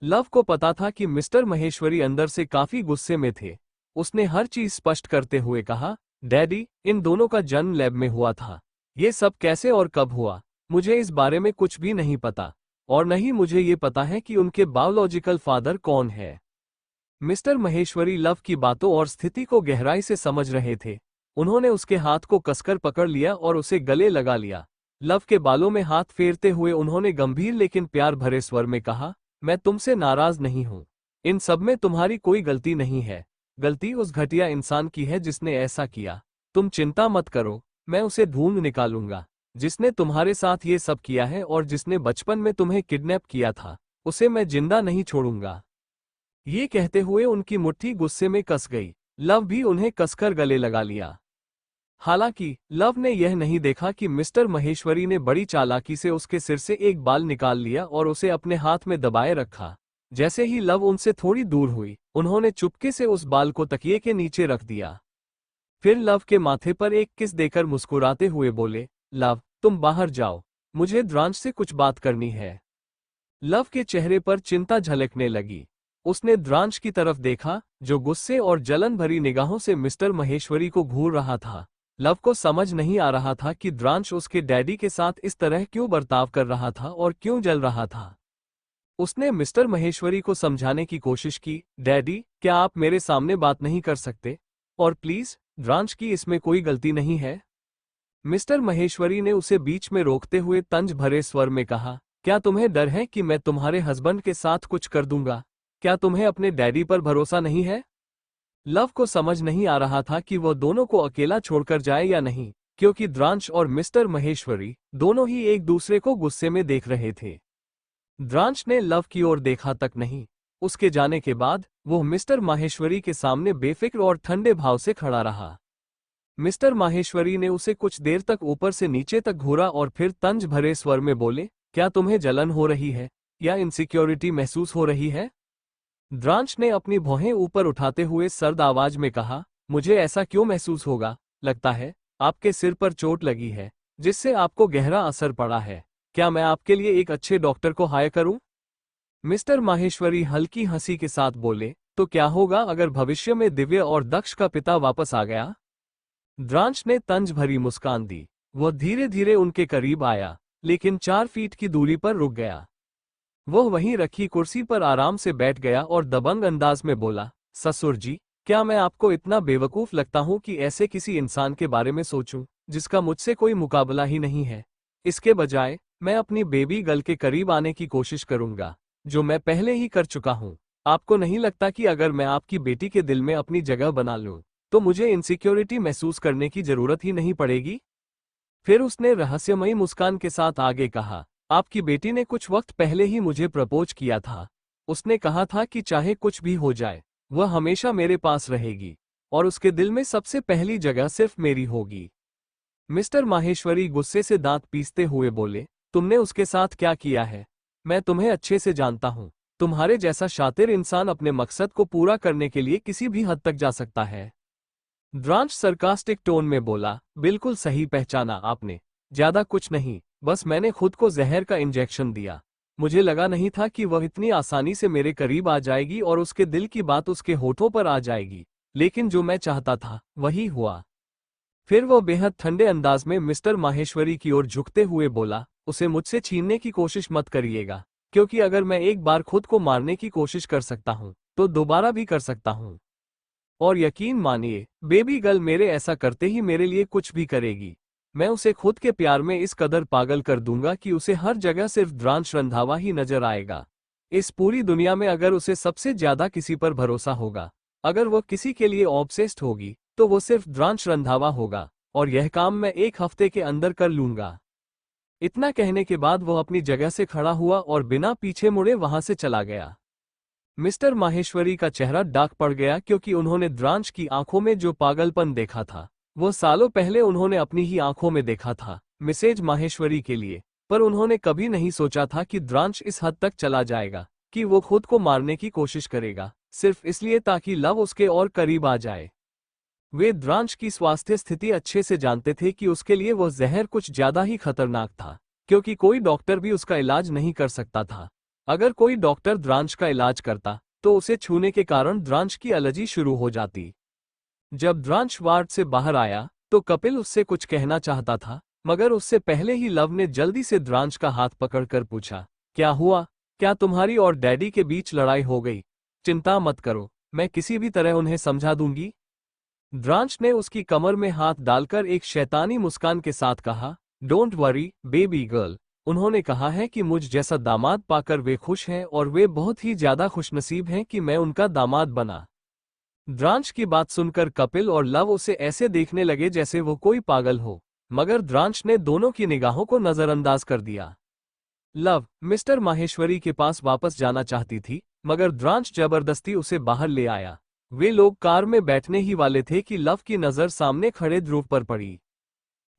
लव को पता था कि मिस्टर महेश्वरी अंदर से काफी गुस्से में थे। उसने हर चीज स्पष्ट करते हुए कहा, डैडी, इन दोनों का जन्म लैब में हुआ था। ये सब कैसे और कब हुआ, मुझे इस बारे में कुछ भी नहीं पता, और नहीं मुझे ये पता है कि उनके बायोलॉजिकल फादर कौन है। मिस्टर महेश्वरी लव की बातों और स्थिति को गहराई से समझ रहे थे। उन्होंने उसके हाथ को कसकर पकड़ लिया और उसे गले लगा लिया। लव के बालों में हाथ फेरते हुए उन्होंने गंभीर लेकिन प्यार भरे स्वर में कहा, मैं तुमसे नाराज नहीं हूं। इन सब में तुम्हारी कोई गलती नहीं है। गलती उस घटिया इंसान की है जिसने ऐसा किया। तुम चिंता मत करो, मैं उसे ढूंढ निकालूंगा। जिसने तुम्हारे साथ ये सब किया है और जिसने बचपन में तुम्हें किडनैप किया था, उसे मैं जिंदा नहीं छोड़ूंगा। ये कहते हुए उनकी मुट्ठी गुस्से में कस गई। लव भी उन्हें कसकर गले लगा लिया। हालांकि लव ने यह नहीं देखा कि मिस्टर महेश्वरी ने बड़ी चालाकी से उसके सिर से एक बाल निकाल लिया और उसे अपने हाथ में दबाए रखा। जैसे ही लव उनसे थोड़ी दूर हुई, उन्होंने चुपके से उस बाल को तकिए के नीचे रख दिया। फिर लव के माथे पर एक किस देकर मुस्कुराते हुए बोले, लव, तुम बाहर जाओ, मुझे द्रांश से कुछ बात करनी है। लव के चेहरे पर चिंता झलकने लगी। उसने द्रांश की तरफ देखा, जो गुस्से और जलन भरी निगाहों से मिस्टर महेश्वरी को घूर रहा था। लव को समझ नहीं आ रहा था कि द्रांश उसके डैडी के साथ इस तरह क्यों बर्ताव कर रहा था और क्यों जल रहा था। उसने मिस्टर महेश्वरी को समझाने की कोशिश की, डैडी, क्या आप मेरे सामने बात नहीं कर सकते? और प्लीज, द्रांश की इसमें कोई गलती नहीं है। मिस्टर महेश्वरी ने उसे बीच में रोकते हुए तंज भरे स्वर में कहा, क्या तुम्हें डर है कि मैं तुम्हारे हस्बैंड के साथ कुछ कर दूंगा? क्या तुम्हें अपने डैडी पर भरोसा नहीं है? लव को समझ नहीं आ रहा था कि वह दोनों को अकेला छोड़कर जाए या नहीं, क्योंकि द्रांश और मिस्टर महेश्वरी दोनों ही एक दूसरे को गुस्से में देख रहे थे। द्रांश ने लव की ओर देखा तक नहीं। उसके जाने के बाद वो मिस्टर माहेश्वरी के सामने बेफिक्र और ठंडे भाव से खड़ा रहा। मिस्टर माहेश्वरी ने उसे कुछ देर तक ऊपर से नीचे तक घूरा और फिर तंज भरे स्वर में बोले, क्या तुम्हें जलन हो रही है या इनसिक्योरिटी महसूस हो रही है? द्रांश ने अपनी भौहें ऊपर उठाते हुए सर्द आवाज में कहा, मुझे ऐसा क्यों महसूस होगा? लगता है आपके सिर पर चोट लगी है, जिससे आपको गहरा असर पड़ा है। क्या मैं आपके लिए एक अच्छे डॉक्टर को हायर करूं? मिस्टर माहेश्वरी हल्की हंसी के साथ बोले, तो क्या होगा अगर भविष्य में दिव्य और दक्ष का पिता वापस आ गया? द्रांश ने तंज भरी मुस्कान दी। वह धीरे धीरे उनके करीब आया, लेकिन 4 फीट की दूरी पर रुक गया। वह वहीं रखी कुर्सी पर आराम से बैठ गया और दबंग अंदाज में बोला, ससुर जी, क्या मैं आपको इतना बेवकूफ लगता हूं कि ऐसे किसी इंसान के बारे में सोचूं, जिसका मुझसे कोई मुकाबला ही नहीं है? इसके बजाय मैं अपनी बेबी गर्ल के करीब आने की कोशिश करूंगा, जो मैं पहले ही कर चुका हूं। आपको नहीं लगता कि अगर मैं आपकी बेटी के दिल में अपनी जगह बना लूं, तो मुझे इनसिक्योरिटी महसूस करने की जरूरत ही नहीं पड़ेगी? फिर उसने रहस्यमयी मुस्कान के साथ आगे कहा, आपकी बेटी ने कुछ वक्त पहले ही मुझे प्रपोज किया था। उसने कहा था कि चाहे कुछ भी हो जाए, वह हमेशा मेरे पास रहेगी और उसके दिल में सबसे पहली जगह सिर्फ मेरी होगी। मिस्टर माहेश्वरी गुस्से से दांत पीसते हुए बोले, तुमने उसके साथ क्या किया है? मैं तुम्हें अच्छे से जानता हूं। तुम्हारे जैसा शातिर इंसान अपने मकसद को पूरा करने के लिए किसी भी हद तक जा सकता है। द्रांश सरकास्टिक टोन में बोला, बिल्कुल सही पहचाना आपने। ज्यादा कुछ नहीं, बस मैंने खुद को जहर का इंजेक्शन दिया। मुझे लगा नहीं था कि वह इतनी आसानी से मेरे करीब आ जाएगी और उसके दिल की बात उसके होठों पर आ जाएगी, लेकिन जो मैं चाहता था वही हुआ। फिर वह बेहद ठंडे अंदाज में मिस्टर माहेश्वरी की ओर झुकते हुए बोला, उसे मुझसे छीनने की कोशिश मत करिएगा, क्योंकि अगर मैं एक बार खुद को मारने की कोशिश कर सकता हूं, तो दोबारा भी कर सकता हूं। और यकीन मानिए, बेबी गर्ल मेरे ऐसा करते ही मेरे लिए कुछ भी करेगी। मैं उसे खुद के प्यार में इस कदर पागल कर दूंगा कि उसे हर जगह सिर्फ द्रांश रंधावा ही नजर आएगा। इस पूरी दुनिया में अगर उसे सबसे ज्यादा किसी पर भरोसा होगा, अगर वह किसी के लिए ऑब्सेस्ड होगी, तो वो सिर्फ द्रांश रंधावा होगा, और यह काम मैं 1 हफ्ते के अंदर कर लूंगा। इतना कहने के बाद वह अपनी जगह से खड़ा हुआ और बिना पीछे मुड़े वहां से चला गया। मिस्टर माहेश्वरी का चेहरा डाक पड़ गया, क्योंकि उन्होंने द्रांश की आंखों में जो पागलपन देखा था, वो सालों पहले उन्होंने अपनी ही आंखों में देखा था, मिसेज माहेश्वरी के लिए। पर उन्होंने कभी नहीं सोचा था कि द्रांश इस हद तक चला जाएगा कि वो खुद को मारने की कोशिश करेगा, सिर्फ इसलिए ताकि लव उसके और करीब आ जाए। वे द्रांश की स्वास्थ्य स्थिति अच्छे से जानते थे कि उसके लिए वह जहर कुछ ज्यादा ही खतरनाक था, क्योंकि कोई डॉक्टर भी उसका इलाज नहीं कर सकता था। अगर कोई डॉक्टर द्रांश का इलाज करता, तो उसे छूने के कारण द्रांश की एलर्जी शुरू हो जाती। जब द्रांश वार्ड से बाहर आया, तो कपिल उससे कुछ कहना चाहता था, मगर उससे पहले ही लव ने जल्दी से द्रांश का हाथ पकड़कर पूछा, क्या हुआ? क्या तुम्हारी और डैडी के बीच लड़ाई हो गई? चिंता मत करो, मैं किसी भी तरह उन्हें समझा दूंगी। द्रांश ने उसकी कमर में हाथ डालकर एक शैतानी मुस्कान के साथ कहा, डोंट वरी बेबी गर्ल। उन्होंने कहा है कि मुझ जैसा दामाद पाकर वे खुश हैं और वे बहुत ही ज्यादा खुशनसीब हैं कि मैं उनका दामाद बना। द्रांश की बात सुनकर कपिल और लव उसे ऐसे देखने लगे जैसे वो कोई पागल हो, मगर द्रांश ने दोनों की निगाहों को नजरअंदाज कर दिया। लव मिस्टर माहेश्वरी के पास वापस जाना चाहती थी, मगर द्रांश जबरदस्ती उसे बाहर ले आया। वे लोग कार में बैठने ही वाले थे कि लव की नजर सामने खड़े ध्रुव पर पड़ी।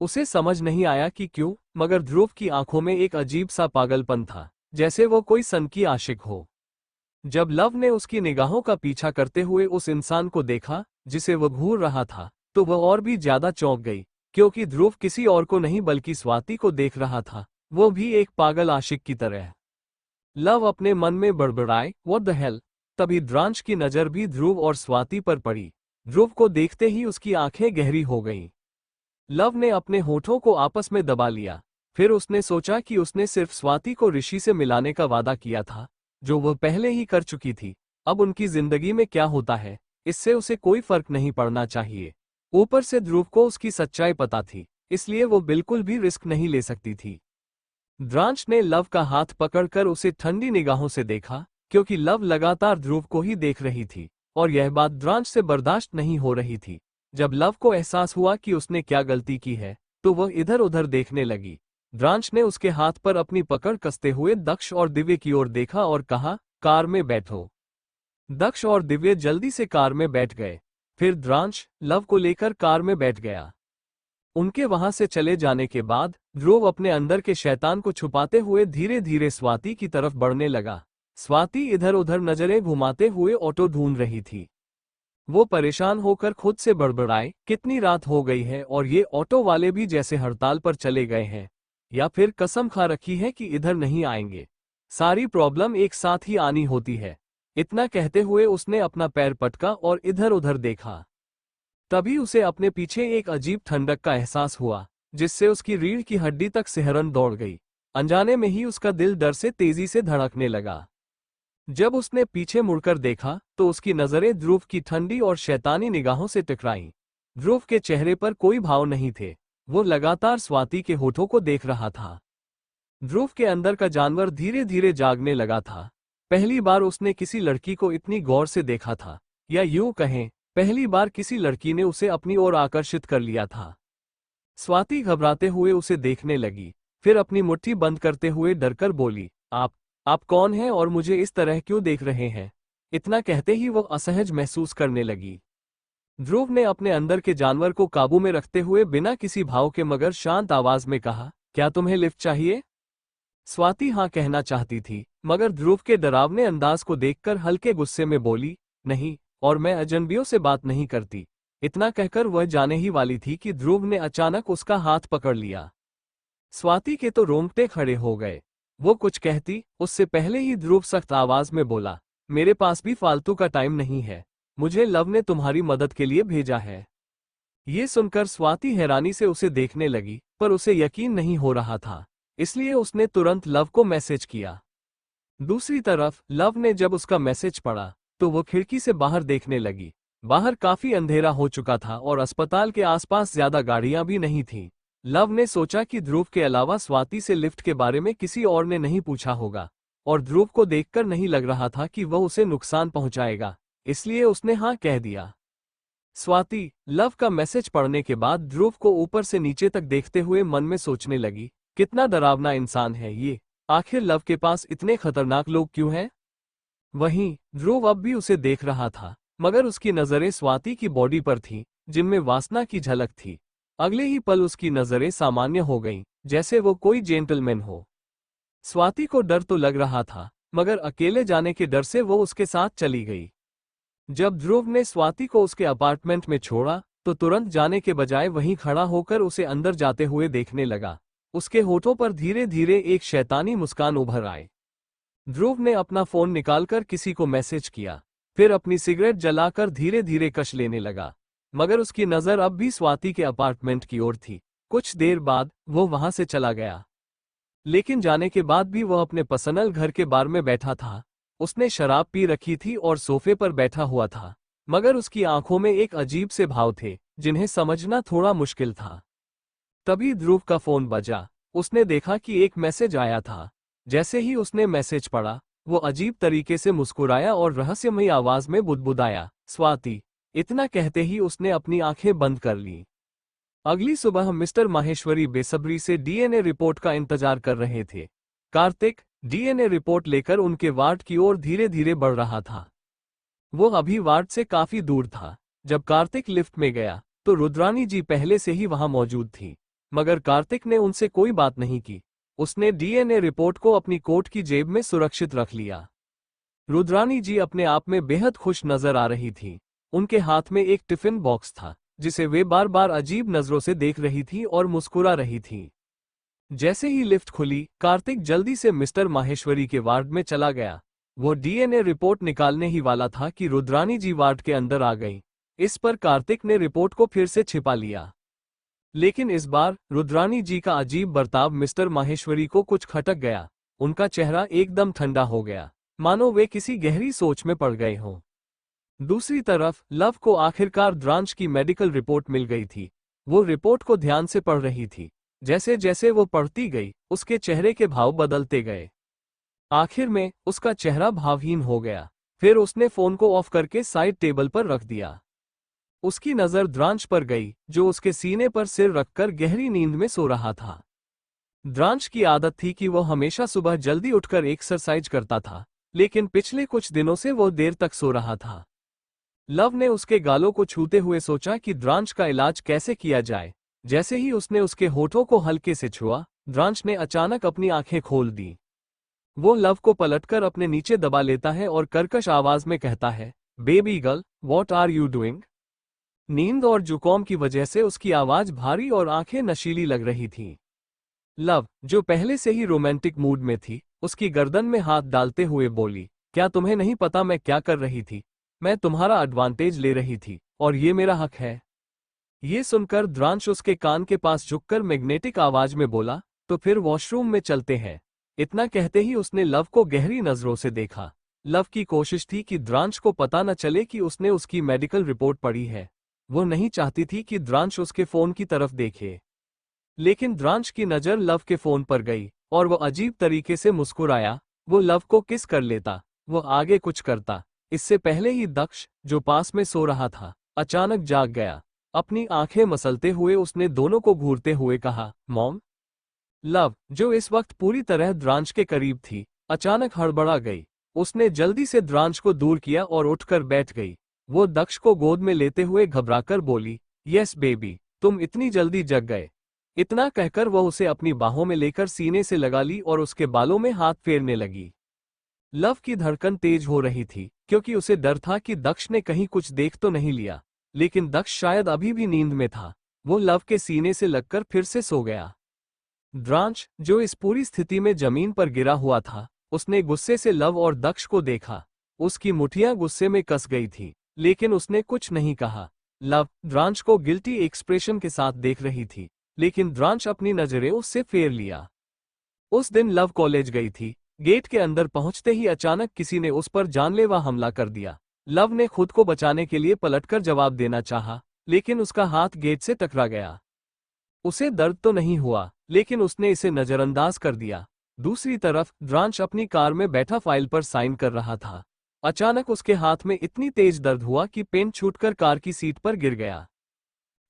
उसे समझ नहीं आया कि क्यों, मगर ध्रुव की आंखों में एक अजीब सा पागलपन था, जैसे वो कोई सनकी आशिक हो। जब लव ने उसकी निगाहों का पीछा करते हुए उस इंसान को देखा जिसे वो घूर रहा था, तो वह और भी ज्यादा चौंक गई, क्योंकि ध्रुव किसी और को नहीं बल्कि स्वाति को देख रहा था, वो भी एक पागल आशिक की तरह। लव अपने मन में बड़बड़ाए, व्हाट द हेल। तभी द्रांश की नजर भी ध्रुव और स्वाति पर पड़ी। ध्रुव को देखते ही उसकी आंखें गहरी हो गईं। लव ने अपने होठों को आपस में दबा लिया। फिर उसने सोचा कि उसने सिर्फ स्वाति को ऋषि से मिलाने का वादा किया था, जो वह पहले ही कर चुकी थी। अब उनकी जिंदगी में क्या होता है, इससे उसे कोई फर्क नहीं पड़ना चाहिए। ऊपर से ध्रुव को उसकी सच्चाई पता थी, इसलिए वो बिल्कुल भी रिस्क नहीं ले सकती थी। द्रांश ने लव का हाथ पकड़कर उसे ठंडी निगाहों से देखा, क्योंकि लव लगातार ध्रुव को ही देख रही थी, और यह बात द्रांश से बर्दाश्त नहीं हो रही थी। जब लव को एहसास हुआ कि उसने क्या गलती की है, तो वह इधर उधर देखने लगी। द्रांश ने उसके हाथ पर अपनी पकड़ कसते हुए दक्ष और दिव्य की ओर देखा और कहा, कार में बैठो। दक्ष और दिव्य जल्दी से कार में बैठ गए। फिर द्रांश लव को लेकर कार में बैठ गया। उनके वहां से चले जाने के बाद ध्रुव अपने अंदर के शैतान को छुपाते हुए धीरे धीरे स्वाति की तरफ बढ़ने लगा। स्वाति इधर उधर नजरें घुमाते हुए ऑटो ढूंढ रही थी। वो परेशान होकर खुद से बड़बड़ाए, कितनी रात हो गई है और ये ऑटो वाले भी जैसे हड़ताल पर चले गए हैं, या फिर कसम खा रखी है कि इधर नहीं आएंगे। सारी प्रॉब्लम एक साथ ही आनी होती है। इतना कहते हुए उसने अपना पैर पटका और इधर उधर देखा। तभी उसे अपने पीछे एक अजीब ठंडक का एहसास हुआ, जिससे उसकी रीढ़ की हड्डी तक सिहरन दौड़ गई। अनजाने में ही उसका दिल डर से तेजी से धड़कने लगा। जब उसने पीछे मुड़कर देखा तो उसकी नजरें ध्रुव की ठंडी और शैतानी निगाहों से टकराईं। ध्रुव के चेहरे पर कोई भाव नहीं थे, वो लगातार स्वाति के होठों को देख रहा था। ध्रुव के अंदर का जानवर धीरे धीरे जागने लगा था। पहली बार उसने किसी लड़की को इतनी गौर से देखा था, या यूं कहें, पहली बार किसी लड़की ने उसे अपनी ओर आकर्षित कर लिया था। स्वाति घबराते हुए उसे देखने लगी, फिर अपनी मुट्ठी बंद करते हुए डरकर बोली, आप कौन हैं और मुझे इस तरह क्यों देख रहे हैं? इतना कहते ही वो असहज महसूस करने लगी। ध्रुव ने अपने अंदर के जानवर को काबू में रखते हुए बिना किसी भाव के मगर शांत आवाज में कहा, क्या तुम्हें लिफ्ट चाहिए? स्वाति हाँ कहना चाहती थी, मगर ध्रुव के डरावने अंदाज को देखकर हल्के गुस्से में बोली, नहीं, और मैं अजनबियों से बात नहीं करती। इतना कहकर वह जाने ही वाली थी कि ध्रुव ने अचानक उसका हाथ पकड़ लिया। स्वाति के तो रोंगटे खड़े हो गए। वो कुछ कहती उससे पहले ही ध्रुव सख्त आवाज में बोला, मेरे पास भी फालतू का टाइम नहीं है, मुझे लव ने तुम्हारी मदद के लिए भेजा है। ये सुनकर स्वाति हैरानी से उसे देखने लगी, पर उसे यकीन नहीं हो रहा था, इसलिए उसने तुरंत लव को मैसेज किया। दूसरी तरफ लव ने जब उसका मैसेज पढ़ा तो वो खिड़की से बाहर देखने लगी। बाहर काफी अंधेरा हो चुका था और अस्पताल के आसपास ज्यादा गाड़ियां भी नहीं थीं। लव ने सोचा कि ध्रुव के अलावा स्वाति से लिफ्ट के बारे में किसी और ने नहीं पूछा होगा, और ध्रुव को देखकर नहीं लग रहा था कि वह उसे नुकसान पहुंचाएगा, इसलिए उसने हाँ कह दिया। स्वाति लव का मैसेज पढ़ने के बाद ध्रुव को ऊपर से नीचे तक देखते हुए मन में सोचने लगी, कितना डरावना इंसान है ये, आखिर लव के पास इतने खतरनाक लोग क्यों हैं? वहीं ध्रुव अब भी उसे देख रहा था, मगर उसकी नजरें स्वाति की बॉडी पर थीं, जिनमें वासना की झलक थी। अगले ही पल उसकी नजरें सामान्य हो गईं, जैसे वो कोई जेंटलमैन हो। स्वाति को डर तो लग रहा था, मगर अकेले जाने के डर से वो उसके साथ चली गई। जब ध्रुव ने स्वाति को उसके अपार्टमेंट में छोड़ा तो तुरंत जाने के बजाय वहीं खड़ा होकर उसे अंदर जाते हुए देखने लगा। उसके होठों पर धीरे धीरे एक शैतानी मुस्कान उभर आई। ध्रुव ने अपना फोन निकालकर किसी को मैसेज किया, फिर अपनी सिगरेट जलाकर धीरे धीरे कश लेने लगा, मगर उसकी नजर अब भी स्वाति के अपार्टमेंट की ओर थी। कुछ देर बाद वो वहां से चला गया, लेकिन जाने के बाद भी वह अपने पर्सनल घर के बार में बैठा था। उसने शराब पी रखी थी और सोफे पर बैठा हुआ था, मगर उसकी आंखों में एक अजीब से भाव थे जिन्हें समझना थोड़ा मुश्किल था। तभी ध्रुव का फोन बजा। उसने देखा कि एक मैसेज आया था। जैसे ही उसने मैसेज पढ़ा, वो अजीब तरीके से मुस्कुराया और रहस्यमयी आवाज में बुदबुदाया, स्वाति इतना कहते ही उसने अपनी आंखें बंद कर ली। अगली सुबह मिस्टर माहेश्वरी बेसब्री से डीएनए रिपोर्ट का इंतजार कर रहे थे। कार्तिक डीएनए रिपोर्ट लेकर उनके वार्ड की ओर धीरे धीरे बढ़ रहा था। वो अभी वार्ड से काफी दूर था। जब कार्तिक लिफ्ट में गया तो रुद्रानी जी पहले से ही वहां मौजूद थी, मगर कार्तिक ने उनसे कोई बात नहीं की। उसने डीएनए रिपोर्ट को अपनी कोट की जेब में सुरक्षित रख लिया। रुद्रानी जी अपने आप में बेहद खुश नजर आ रही थी। उनके हाथ में एक टिफिन बॉक्स था जिसे वे बार बार अजीब नजरों से देख रही थी और मुस्कुरा रही थी। जैसे ही लिफ्ट खुली, कार्तिक जल्दी से मिस्टर माहेश्वरी के वार्ड में चला गया। वो डीएनए रिपोर्ट निकालने ही वाला था कि रुद्रानी जी वार्ड के अंदर आ गई। इस पर कार्तिक ने रिपोर्ट को फिर से छिपा लिया, लेकिन इस बार रुद्रानी जी का अजीब बर्ताव मिस्टर माहेश्वरी को कुछ खटक गया। उनका चेहरा एकदम ठंडा हो गया, मानो वे किसी गहरी सोच में पड़ गए हों। दूसरी तरफ लव को आखिरकार द्रांश की मेडिकल रिपोर्ट मिल गई थी। वो रिपोर्ट को ध्यान से पढ़ रही थी। जैसे जैसे वो पढ़ती गई, उसके चेहरे के भाव बदलते गए। आखिर में उसका चेहरा भावहीन हो गया। फिर उसने फोन को ऑफ करके साइड टेबल पर रख दिया। उसकी नजर द्रांश पर गई, जो उसके सीने पर सिर रखकर गहरी नींद में सो रहा था। द्रांश की आदत थी कि वो हमेशा सुबह जल्दी उठकर एक्सरसाइज करता था, लेकिन पिछले कुछ दिनों से वो देर तक सो रहा था। लव ने उसके गालों को छूते हुए सोचा कि द्रांश का इलाज कैसे किया जाए। जैसे ही उसने उसके होठों को हल्के से छुआ, द्रांश ने अचानक अपनी आंखें खोल दी। वो लव को पलटकर अपने नीचे दबा लेता है और कर्कश आवाज में कहता है, baby girl, what are you doing? नींद और जुकाम की वजह से उसकी आवाज भारी और आंखें नशीली लग रही थीं। लव, जो पहले से ही रोमांटिक मूड में थी, उसकी गर्दन में हाथ डालते हुए बोली, क्या तुम्हें नहीं पता मैं क्या कर रही थी? मैं तुम्हारा एडवांटेज ले रही थी, और ये मेरा हक है। ये सुनकर द्रांश उसके कान के पास झुककर मैग्नेटिक आवाज में बोला, तो फिर वॉशरूम में चलते हैं। इतना कहते ही उसने लव को गहरी नजरों से देखा। लव की कोशिश थी कि द्रांश को पता न चले कि उसने उसकी मेडिकल रिपोर्ट पढ़ी है। वो नहीं चाहती थी कि द्रांश उसके फोन की तरफ देखे। लेकिन द्रांश की नजर लव के फोन पर गई और वो अजीब तरीके से मुस्कुराया। वो लव को किस कर लेता, वो आगे कुछ करता। इससे पहले ही दक्ष, जो पास में सो रहा था, अचानक जाग गया। अपनी आंखें मसलते हुए उसने दोनों को घूरते हुए कहा, मॉम। लव, जो इस वक्त पूरी तरह द्रांश के करीब थी, अचानक हड़बड़ा गई। उसने जल्दी से द्रांश को दूर किया और उठकर बैठ गई। वो दक्ष को गोद में लेते हुए घबराकर बोली, यस बेबी, तुम इतनी जल्दी जग गए। इतना कहकर वह उसे अपनी बाहों में लेकर सीने से लगा ली और उसके बालों में हाथ फेरने लगी। लव की धड़कन तेज हो रही थी, क्योंकि उसे डर था कि दक्ष ने कहीं कुछ देख तो नहीं लिया। लेकिन दक्ष शायद अभी भी नींद में था। वो लव के सीने से लगकर फिर से सो गया। द्रांश, जो इस पूरी स्थिति में जमीन पर गिरा हुआ था, उसने गुस्से से लव और दक्ष को देखा। उसकी मुठियां गुस्से में कस गई थी, लेकिन उसने कुछ नहीं कहा। लव द्रांश को गिल्टी एक्सप्रेशन के साथ देख रही थी, लेकिन द्रांश अपनी नजरें उससे फेर लिया। उस दिन लव कॉलेज गई थी। गेट के अंदर पहुंचते ही अचानक किसी ने उस पर जानलेवा हमला कर दिया। लव ने खुद को बचाने के लिए पलटकर जवाब देना चाहा, लेकिन उसका हाथ गेट से टकरा गया। उसे दर्द तो नहीं हुआ, लेकिन उसने इसे नजरअंदाज कर दिया। दूसरी तरफ द्रांश अपनी कार में बैठा फाइल पर साइन कर रहा था। अचानक उसके हाथ में इतनी तेज दर्द हुआ कि पेन छूटकर कार की सीट पर गिर गया।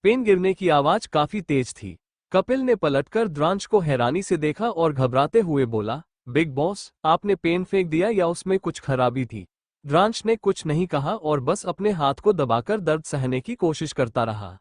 पेन गिरने की आवाज काफी तेज थी। कपिल ने पलटकर द्रांश को हैरानी से देखा और घबराते हुए बोला, बिग बॉस, आपने पेन फेंक दिया या उसमें कुछ खराबी थी? द्रांश ने कुछ नहीं कहा और बस अपने हाथ को दबाकर दर्द सहने की कोशिश करता रहा।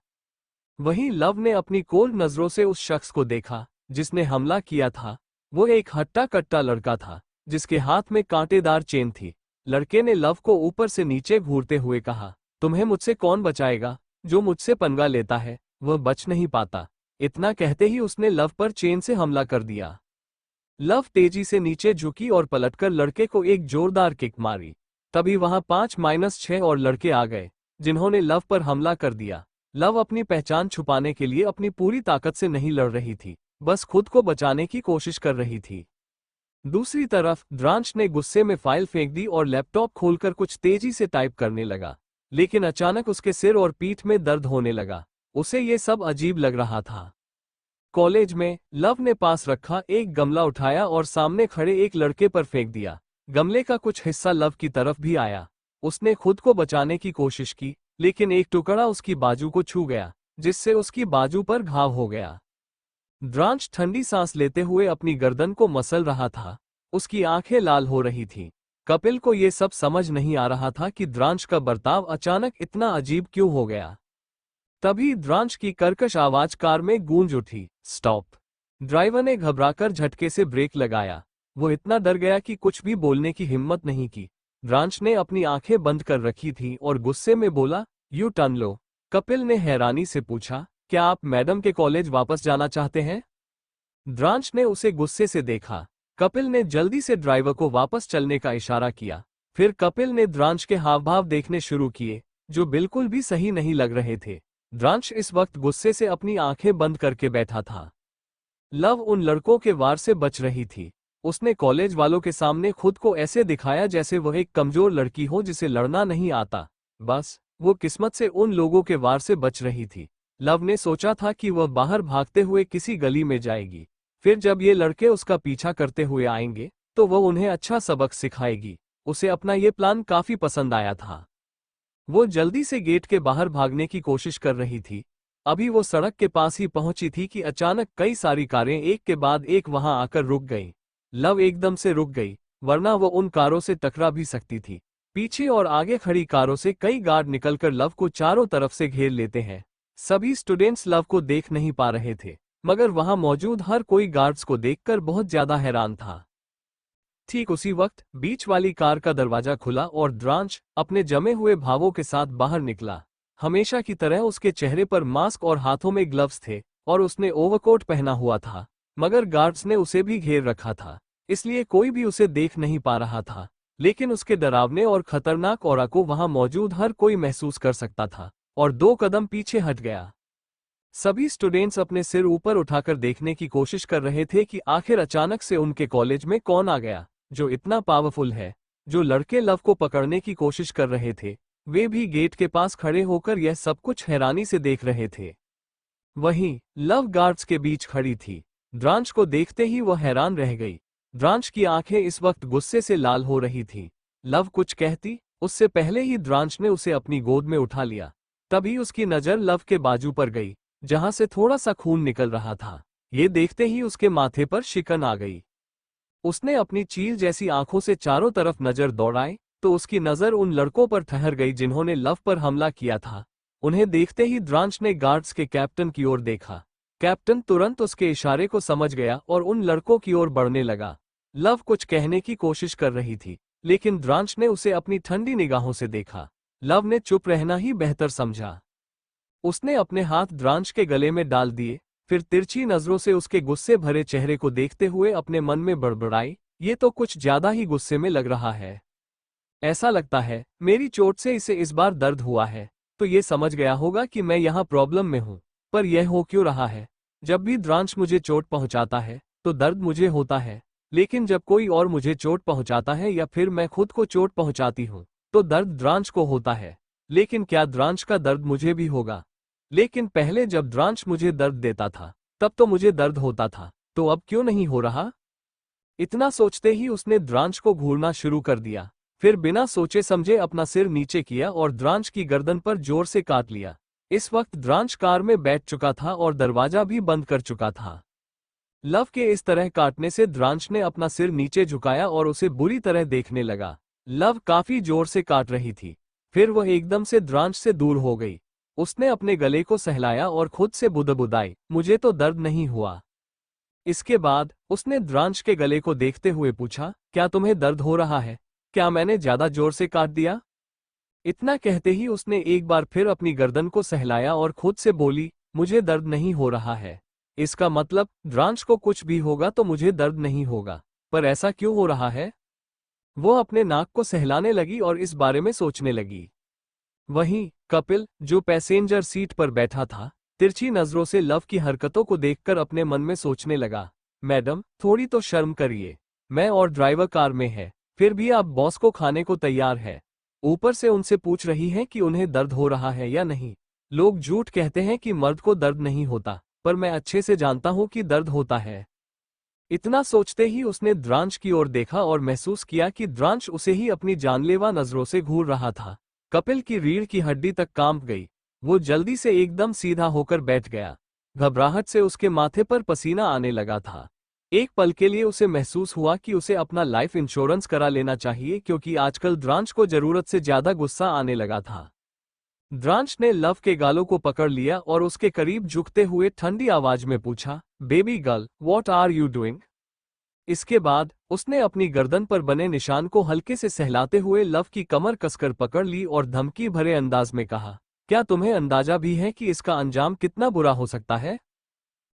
वहीं लव ने अपनी कोल्ड नजरों से उस शख्स को देखा जिसने हमला किया था। वो एक हट्टा कट्टा लड़का था, जिसके हाथ में कांटेदार चेन थी। लड़के ने लव को ऊपर से नीचे घूरते हुए कहा, तुम्हें मुझसे कौन बचाएगा? जो मुझसे पंगा लेता है वह बच नहीं पाता। इतना कहते ही उसने लव पर चेन से हमला कर दिया। लव तेजी से नीचे झुकी और पलटकर लड़के को एक जोरदार किक मारी। तभी वहां 5-6 और लड़के आ गए, जिन्होंने लव पर हमला कर दिया। लव अपनी पहचान छुपाने के लिए अपनी पूरी ताकत से नहीं लड़ रही थी, बस खुद को बचाने की कोशिश कर रही थी। दूसरी तरफ द्रांश ने गुस्से में फाइल फेंक दी और लैपटॉप खोलकर कुछ तेजी से टाइप करने लगा। लेकिन अचानक उसके सिर और पीठ में दर्द होने लगा। उसे ये सब अजीब लग रहा था। कॉलेज में लव ने पास रखा एक गमला उठाया और सामने खड़े एक लड़के पर फेंक दिया। गमले का कुछ हिस्सा लव की तरफ भी आया। उसने खुद को बचाने की कोशिश की, लेकिन एक टुकड़ा उसकी बाजू को छू गया, जिससे उसकी बाजू पर घाव हो गया। द्रांश ठंडी सांस लेते हुए अपनी गर्दन को मसल रहा था। उसकी आंखें लाल हो रही थीं। कपिल को ये सब समझ नहीं आ रहा था कि द्रांश का बर्ताव अचानक इतना अजीब क्यों हो गया। तभी द्रांश की कर्कश आवाज कार में गूंज उठी, स्टॉप। ड्राइवर ने घबराकर झटके से ब्रेक लगाया। वो इतना डर गया कि कुछ भी बोलने की हिम्मत नहीं की। द्रांश ने अपनी आंखें बंद कर रखी थी और गुस्से में बोला, यू टर्न लो। कपिल ने हैरानी से पूछा, क्या आप मैडम के कॉलेज वापस जाना चाहते हैं? द्रांश ने उसे गुस्से से देखा। कपिल ने जल्दी से ड्राइवर को वापस चलने का इशारा किया। फिर कपिल ने द्रांश के हाव भाव देखने शुरू किए, जो बिल्कुल भी सही नहीं लग रहे थे। द्रांश इस वक्त गुस्से से अपनी आंखें बंद करके बैठा था। लव उन लड़कों के वार से बच रही थी। उसने कॉलेज वालों के सामने खुद को ऐसे दिखाया जैसे वह एक कमजोर लड़की हो जिसे लड़ना नहीं आता। बस वो किस्मत से उन लोगों के वार से बच रही थी। लव ने सोचा था कि वह बाहर भागते हुए किसी गली में जाएगी। फिर जब ये लड़के उसका पीछा करते हुए आएंगे तो वह उन्हें अच्छा सबक सिखाएगी। उसे अपना ये प्लान काफी पसंद आया था। वो जल्दी से गेट के बाहर भागने की कोशिश कर रही थी। अभी वो सड़क के पास ही पहुंची थी कि अचानक कई सारी कारें एक के बाद एक वहां आकर रुक गईं। लव एकदम से रुक गई, वरना वो उन कारों से टकरा भी सकती थी। पीछे और आगे खड़ी कारों से कई गार्ड निकलकर लव को चारों तरफ से घेर लेते हैं। सभी स्टूडेंट्स लव को देख नहीं पा रहे थे, मगर वहां मौजूद हर कोई गार्ड्स को देखकर बहुत ज्यादा हैरान था। ठीक उसी वक्त बीच वाली कार का दरवाजा खुला और द्रांश अपने जमे हुए भावों के साथ बाहर निकला। हमेशा की तरह उसके चेहरे पर मास्क और हाथों में ग्लव्स थे और उसने ओवरकोट पहना हुआ था, मगर गार्ड्स ने उसे भी घेर रखा था, इसलिए कोई भी उसे देख नहीं पा रहा था। लेकिन उसके डरावने और खतरनाक ऑरा को वहां मौजूद हर कोई महसूस कर सकता था और 2 कदम पीछे हट गया। सभी स्टूडेंट्स अपने सिर ऊपर उठाकर देखने की कोशिश कर रहे थे कि आखिर अचानक से उनके कॉलेज में कौन आ गया जो इतना पावरफुल है। जो लड़के लव को पकड़ने की कोशिश कर रहे थे वे भी गेट के पास खड़े होकर यह सब कुछ हैरानी से देख रहे थे। वहीं लव गार्ड्स के बीच खड़ी थी। द्रांश को देखते ही वह हैरान रह गई। द्रांश की आंखें इस वक्त गुस्से से लाल हो रही थीं। लव कुछ कहती उससे पहले ही द्रांश ने उसे अपनी गोद में उठा लिया। तभी उसकी नजर लव के बाजू पर गई, जहां से थोड़ा सा खून निकल रहा था। ये देखते ही उसके माथे पर शिकन आ गई। उसने अपनी चील जैसी आंखों से चारों तरफ नजर दौड़ाई तो उसकी नजर उन लड़कों पर ठहर गई जिन्होंने लव पर हमला किया था। उन्हें देखते ही द्रांश ने गार्ड्स के कैप्टन की ओर देखा। कैप्टन तुरंत उसके इशारे को समझ गया और उन लड़कों की ओर बढ़ने लगा। लव कुछ कहने की कोशिश कर रही थी, लेकिन द्रांश ने उसे अपनी ठंडी निगाहों से देखा। लव ने चुप रहना ही बेहतर समझा। उसने अपने हाथ द्रांश के गले में डाल दिए, फिर तिरछी नजरों से उसके गुस्से भरे चेहरे को देखते हुए अपने मन में बड़बड़ाई, ये तो कुछ ज्यादा ही गुस्से में लग रहा है। ऐसा लगता है मेरी चोट से इसे इस बार दर्द हुआ है, तो ये समझ गया होगा कि मैं यहाँ प्रॉब्लम में हूँ। पर यह हो क्यों रहा है? जब भी द्रांश मुझे चोट पहुँचाता है तो दर्द मुझे होता है, लेकिन जब कोई और मुझे चोट पहुँचाता है या फिर मैं खुद को चोट पहुँचाती हूँ तो दर्द द्रांश को होता है। लेकिन क्या द्रांश का दर्द मुझे भी होगा? लेकिन पहले जब द्रांश मुझे दर्द देता था तब तो मुझे दर्द होता था, तो अब क्यों नहीं हो रहा? इतना सोचते ही उसने द्रांश को घूरना शुरू कर दिया। फिर बिना सोचे समझे अपना सिर नीचे किया और द्रांश की गर्दन पर जोर से काट लिया। इस वक्त द्रांश कार में बैठ चुका था और दरवाजा भी बंद कर चुका था। लव के इस तरह काटने से द्रांश ने अपना सिर नीचे झुकाया और उसे बुरी तरह देखने लगा। लव काफी जोर से काट रही थी। फिर वह एकदम से द्रांश से दूर हो गई। उसने अपने गले को सहलाया और खुद से बुदबुदाई, मुझे तो दर्द नहीं हुआ। इसके बाद उसने द्रांश के गले को देखते हुए पूछा, क्या तुम्हें दर्द हो रहा है? क्या मैंने ज्यादा जोर से काट दिया? इतना कहते ही उसने एक बार फिर अपनी गर्दन को सहलाया और खुद से बोली, मुझे दर्द नहीं हो रहा है। इसका मतलब द्रांश को कुछ भी होगा तो मुझे दर्द नहीं होगा, पर ऐसा क्यों हो रहा है? वो अपने नाक को सहलाने लगी और इस बारे में सोचने लगी। वहीं कपिल, जो पैसेंजर सीट पर बैठा था, तिरछी नजरों से लव की हरकतों को देखकर अपने मन में सोचने लगा, मैडम थोड़ी तो शर्म करिए। मैं और ड्राइवर कार में है, फिर भी आप बॉस को खाने को तैयार है। ऊपर से उनसे पूछ रही हैं कि उन्हें दर्द हो रहा है या नहीं। लोग झूठ कहते हैं कि मर्द को दर्द नहीं होता, पर मैं अच्छे से जानता हूं कि दर्द होता है। इतना सोचते ही उसने द्रांश की ओर देखा और महसूस किया कि द्रांश उसे ही अपनी जानलेवा नजरों से घूर रहा था। कपिल की रीढ़ की हड्डी तक कांप गई। वो जल्दी से एकदम सीधा होकर बैठ गया। घबराहट से उसके माथे पर पसीना आने लगा था। एक पल के लिए उसे महसूस हुआ कि उसे अपना लाइफ इंश्योरेंस करा लेना चाहिए, क्योंकि आजकल द्रांश को जरूरत से ज्यादा गुस्सा आने लगा था। द्रांश ने लव के गालों को पकड़ लिया और उसके करीब झुकते हुए ठंडी आवाज में पूछा, baby girl, what are you doing? इसके बाद उसने अपनी गर्दन पर बने निशान को हल्के से सहलाते हुए लव की कमर कसकर पकड़ ली और धमकी भरे अंदाज में कहा, क्या तुम्हें अंदाजा भी है कि इसका अंजाम कितना बुरा हो सकता है?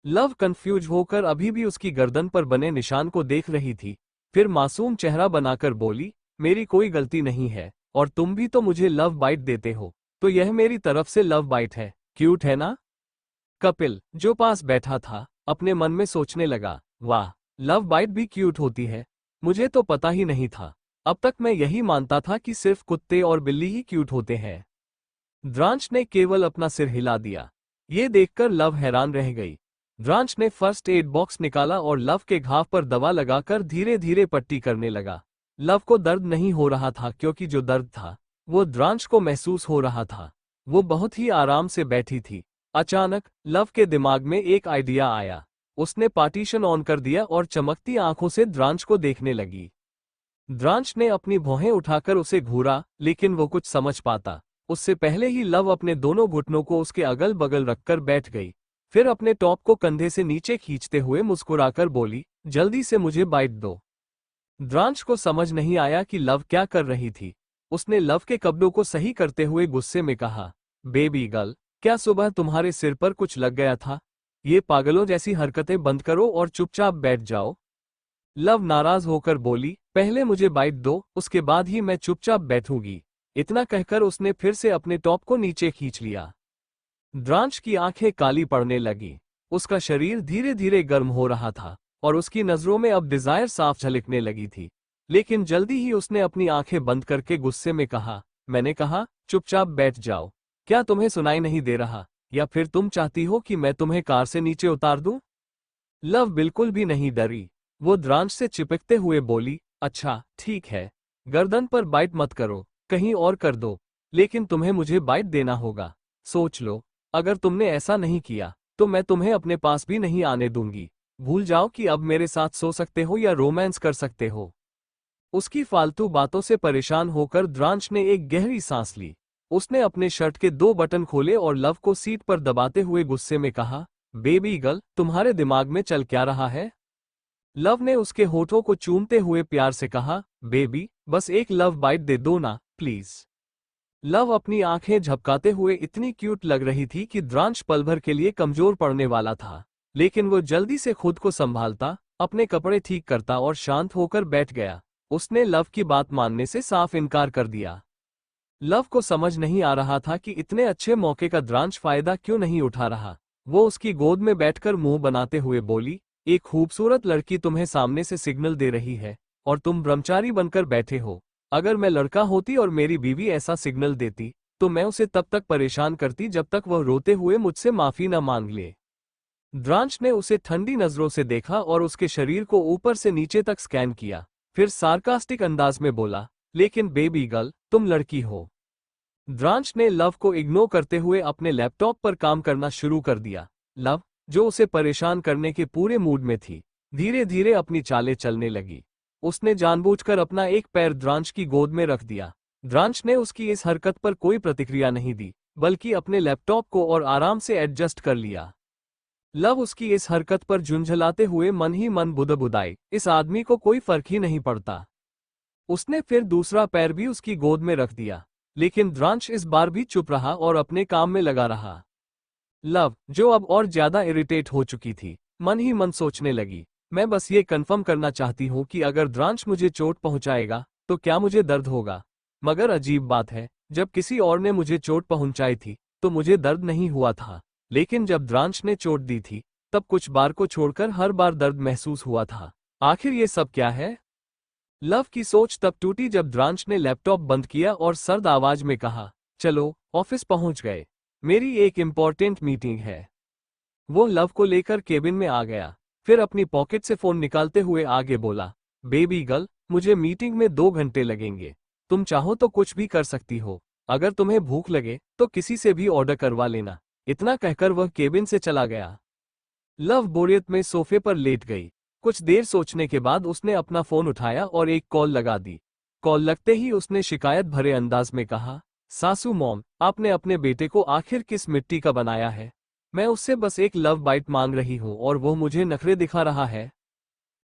लव कंफ्यूज होकर अभी भी उसकी गर्दन पर बने निशान को देख रही थी। फिर मासूम चेहरा बनाकर बोली, मेरी कोई गलती नहीं है, और तुम भी तो मुझे लव बाइट देते हो, तो यह मेरी तरफ से लव बाइट है। क्यूट है ना? कपिल, जो पास बैठा था, अपने मन में सोचने लगा, वाह, लव बाइट भी क्यूट होती है। मुझे तो पता ही नहीं था। अब तक मैं यही मानता था कि सिर्फ कुत्ते और बिल्ली ही क्यूट होते हैं। द्रांश ने केवल अपना सिर हिला दिया। ये देखकर लव हैरान रह गई। द्रांश ने फर्स्ट एड बॉक्स निकाला और लव के घाव पर दवा लगाकर धीरे धीरे पट्टी करने लगा। लव को दर्द नहीं हो रहा था, क्योंकि जो दर्द था वो द्रांश को महसूस हो रहा था। वो बहुत ही आराम से बैठी थी। अचानक लव के दिमाग में एक आइडिया आया। उसने पार्टीशन ऑन कर दिया और चमकती आंखों से द्रांश को देखने लगी। द्रांश ने अपनी भौहें उठाकर उसे घूरा, लेकिन वो कुछ समझ पाता उससे पहले ही लव अपने दोनों घुटनों को उसके अगल बगल रखकर बैठ गई। फिर अपने टॉप को कंधे से नीचे खींचते हुए मुस्कुराकर बोली, जल्दी से मुझे बाइट दो। द्रांश को समझ नहीं आया कि लव क्या कर रही थी। उसने लव के कपड़ों को सही करते हुए गुस्से में कहा, बेबी गर्ल, क्या सुबह तुम्हारे सिर पर कुछ लग गया था? ये पागलों जैसी हरकतें बंद करो और चुपचाप बैठ जाओ। लव नाराज होकर बोली, पहले मुझे बाइट दो, उसके बाद ही मैं चुपचाप बैठूंगी। इतना कहकर उसने फिर से अपने टॉप को नीचे खींच लिया। द्रांश की आंखें काली पड़ने लगी। उसका शरीर धीरे धीरे गर्म हो रहा था और उसकी नजरों में अब डिजायर साफ झलकने लगी थी। लेकिन जल्दी ही उसने अपनी आंखें बंद करके गुस्से में कहा, मैंने कहा चुपचाप बैठ जाओ। क्या तुम्हें सुनाई नहीं दे रहा, या फिर तुम चाहती हो कि मैं तुम्हें कार से नीचे उतार दूं? लव बिल्कुल भी नहीं डरी। वो द्रांश से चिपकते हुए बोली, अच्छा ठीक है, गर्दन पर बाइट मत करो, कहीं और कर दो, लेकिन तुम्हें मुझे बाइट देना होगा। सोच लो, अगर तुमने ऐसा नहीं किया तो मैं तुम्हें अपने पास भी नहीं आने दूंगी। भूल जाओ कि अब मेरे साथ सो सकते हो या रोमांस कर सकते हो। उसकी फालतू बातों से परेशान होकर द्रांश ने एक गहरी सांस ली। उसने अपने शर्ट के 2 बटन खोले और लव को सीट पर दबाते हुए गुस्से में कहा, बेबी गर्ल, तुम्हारे दिमाग में चल क्या रहा है? लव ने उसके होठों को चूमते हुए प्यार से कहा, बेबी, बस एक लव बाइट दे दो ना, प्लीज। लव अपनी आंखें झपकाते हुए इतनी क्यूट लग रही थी कि द्रांश पल भर के लिए कमजोर पड़ने वाला था। लेकिन वो जल्दी से खुद को संभालता, अपने कपड़े ठीक करता और शांत होकर बैठ गया। उसने लव की बात मानने से साफ इनकार कर दिया। लव को समझ नहीं आ रहा था कि इतने अच्छे मौके का द्रांश फायदा क्यों नहीं उठा रहा। वो उसकी गोद में बैठकर मुंह बनाते हुए बोली, एक खूबसूरत लड़की तुम्हें सामने से सिग्नल दे रही है और तुम ब्रह्मचारी बनकर बैठे हो। अगर मैं लड़का होती और मेरी बीवी ऐसा सिग्नल देती तो मैं उसे तब तक परेशान करती जब तक वह रोते हुए मुझसे माफी न मांग ले। द्रांश ने उसे ठंडी नजरों से देखा और उसके शरीर को ऊपर से नीचे तक स्कैन किया। फिर सार्कास्टिक अंदाज में बोला, लेकिन बेबी गर्ल, तुम लड़की हो। द्रांश ने लव को इग्नोर करते हुए अपने लैपटॉप पर काम करना शुरू कर दिया। लव, जो उसे परेशान करने के पूरे मूड में थी, धीरे धीरे अपनी चालें चलने लगी। उसने जानबूझकर अपना एक पैर द्रांश की गोद में रख दिया। द्रांश ने उसकी इस हरकत पर कोई प्रतिक्रिया नहीं दी, बल्कि अपने लैपटॉप को और आराम से एडजस्ट कर लिया। लव उसकी इस हरकत पर झुंझलाते हुए मन ही मन बुदबुदाई, इस आदमी को कोई फर्क ही नहीं पड़ता। उसने फिर दूसरा पैर भी उसकी गोद में रख दिया, लेकिन द्रांश इस बार भी चुप रहा और अपने काम में लगा रहा। लव, जो अब और ज्यादा इरिटेट हो चुकी थी, मन ही मन सोचने लगी, मैं बस ये कंफर्म करना चाहती हूँ कि अगर द्रांश मुझे चोट पहुंचाएगा तो क्या मुझे दर्द होगा। मगर अजीब बात है, जब किसी और ने मुझे चोट पहुंचाई थी तो मुझे दर्द नहीं हुआ था, लेकिन जब द्रांश ने चोट दी थी तब कुछ बार को छोड़कर हर बार दर्द महसूस हुआ था। आखिर ये सब क्या है? लव की सोच तब टूटी जब द्रांश ने लैपटॉप बंद किया और सर्द आवाज में कहा, चलो ऑफिस पहुंच गए, मेरी एक इम्पोर्टेंट मीटिंग है। वो लव को लेकर केबिन में आ गया, फिर अपनी पॉकेट से फोन निकालते हुए आगे बोला, बेबी गर्ल, मुझे मीटिंग में 2 घंटे लगेंगे, तुम चाहो तो कुछ भी कर सकती हो, अगर तुम्हें भूख लगे तो किसी से भी ऑर्डर करवा लेना। इतना कहकर वह केबिन से चला गया। लव बोरियत में सोफे पर लेट गई। कुछ देर सोचने के बाद उसने अपना फोन उठाया और एक कॉल लगा दी। कॉल लगते ही उसने शिकायत भरे अंदाज में कहा, सासू मॉम, आपने अपने बेटे को आखिर किस मिट्टी का बनाया है? मैं उससे बस एक लव बाइट मांग रही हूँ और वो मुझे नखरे दिखा रहा है।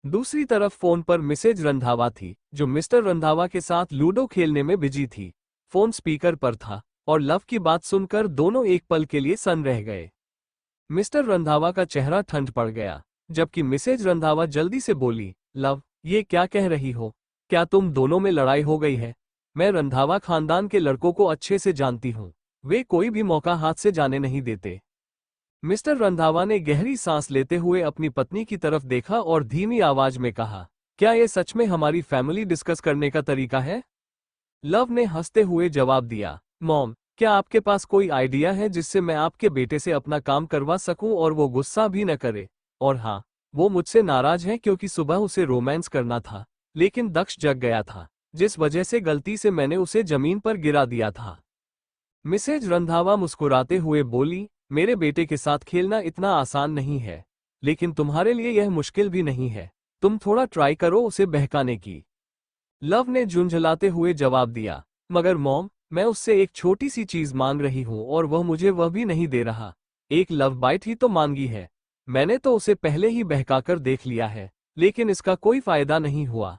दूसरी तरफ फोन पर मिसेज रंधावा थी, जो मिस्टर रंधावा के साथ लूडो खेलने में बिजी थी। फोन स्पीकर पर था और लव की बात सुनकर दोनों एक पल के लिए सन्न रह गए। मिस्टर रंधावा का चेहरा ठंड पड़ गया, जबकि मिसेज रंधावा जल्दी से बोली, लव, ये क्या कह रही हो? क्या तुम दोनों में लड़ाई हो गई है? मैं रंधावा खानदान के लड़कों को अच्छे से जानती हूँ, वे कोई भी मौका हाथ से जाने नहीं देते। मिस्टर रंधावा ने गहरी सांस लेते हुए अपनी पत्नी की तरफ देखा और धीमी आवाज में कहा, क्या ये सच में हमारी फैमिली डिस्कस करने का तरीका है? लव ने हंसते हुए जवाब दिया, मॉम, क्या आपके पास कोई आइडिया है जिससे मैं आपके बेटे से अपना काम करवा सकूं और वो गुस्सा भी न करे? और हाँ, वो मुझसे नाराज है क्योंकि सुबह उसे रोमांस करना था, लेकिन दक्ष जग गया था, जिस वजह से गलती से मैंने उसे जमीन पर गिरा दिया था। मिसेज रंधावा मुस्कुराते हुए बोली, मेरे बेटे के साथ खेलना इतना आसान नहीं है, लेकिन तुम्हारे लिए यह मुश्किल भी नहीं है। तुम थोड़ा ट्राई करो उसे बहकाने की। लव ने झुंझलाते हुए जवाब दिया, मगर मॉम, मैं उससे एक छोटी सी चीज मांग रही हूं और वह मुझे वह भी नहीं दे रहा। एक लव बाइट ही तो मांगी है। मैंने तो उसे पहले ही बहकाकर देख लिया है, लेकिन इसका कोई फायदा नहीं हुआ।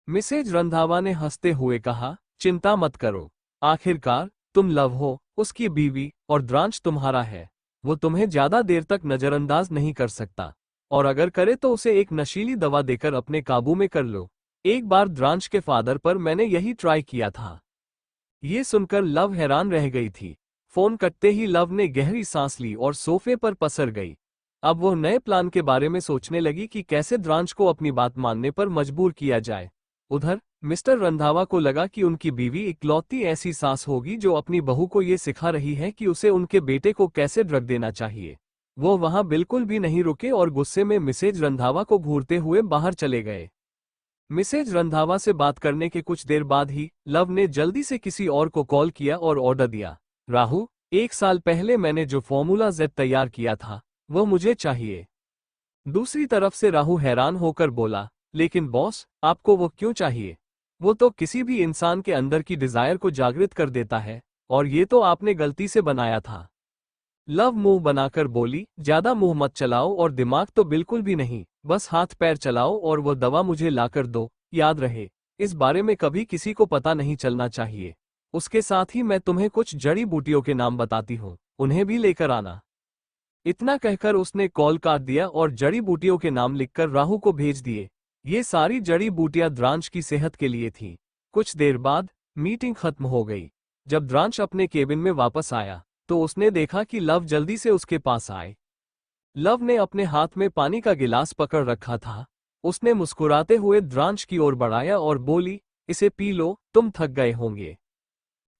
मिसेज रंधावा ने हंसते हुए कहा, चिंता मत करो, आखिरकार तुम लव हो, उसकी बीवी, और द्रांश तुम्हारा है। वो तुम्हें ज्यादा देर तक नजरअंदाज नहीं कर सकता, और अगर करे तो उसे एक नशीली दवा देकर अपने काबू में कर लो। एक बार द्रांश के फादर पर मैंने यही ट्राई किया था। ये सुनकर लव हैरान रह गई थी। फोन कटते ही लव ने गहरी सांस ली और सोफे पर पसर गई। अब वो नए प्लान के बारे में सोचने लगी कि कैसे द्रांश को अपनी बात मानने पर मजबूर किया जाए। उधर मिस्टर रंधावा को लगा कि उनकी बीवी इकलौती ऐसी सास होगी जो अपनी बहू को ये सिखा रही है कि उसे उनके बेटे को कैसे ड्रग देना चाहिए। वो वहां बिल्कुल भी नहीं रुके और गुस्से में मिसेज रंधावा को घूरते हुए बाहर चले गए। मिसेज रंधावा से बात करने के कुछ देर बाद ही लव ने जल्दी से किसी और को कॉल किया और ऑर्डर दिया, राहु, 1 साल पहले मैंने जो फॉर्मूला जेड तैयार किया था वो मुझे चाहिए। दूसरी तरफ से राहु हैरान होकर बोला, लेकिन बॉस, आपको वो क्यों चाहिए? वो तो किसी भी इंसान के अंदर की डिजायर को जागृत कर देता है, और ये तो आपने गलती से बनाया था। लव मुंह बनाकर बोली, ज्यादा मुंह मत चलाओ और दिमाग तो बिल्कुल भी नहीं, बस हाथ पैर चलाओ और वो दवा मुझे लाकर दो। याद रहे, इस बारे में कभी किसी को पता नहीं चलना चाहिए। उसके साथ ही मैं तुम्हें कुछ जड़ी बूटियों के नाम बताती हूँ, उन्हें भी लेकर आना। इतना कहकर उसने कॉल काट दिया और जड़ी बूटियों के नाम लिखकर राहु को भेज दिए। ये सारी जड़ी बूटियां द्रांश की सेहत के लिए थीं। कुछ देर बाद मीटिंग खत्म हो गई। जब द्रांश अपने केबिन में वापस आया तो उसने देखा कि लव जल्दी से उसके पास आए। लव ने अपने हाथ में पानी का गिलास पकड़ रखा था। उसने मुस्कुराते हुए द्रांश की ओर बढ़ाया और बोली, इसे पी लो, तुम थक गए होंगे।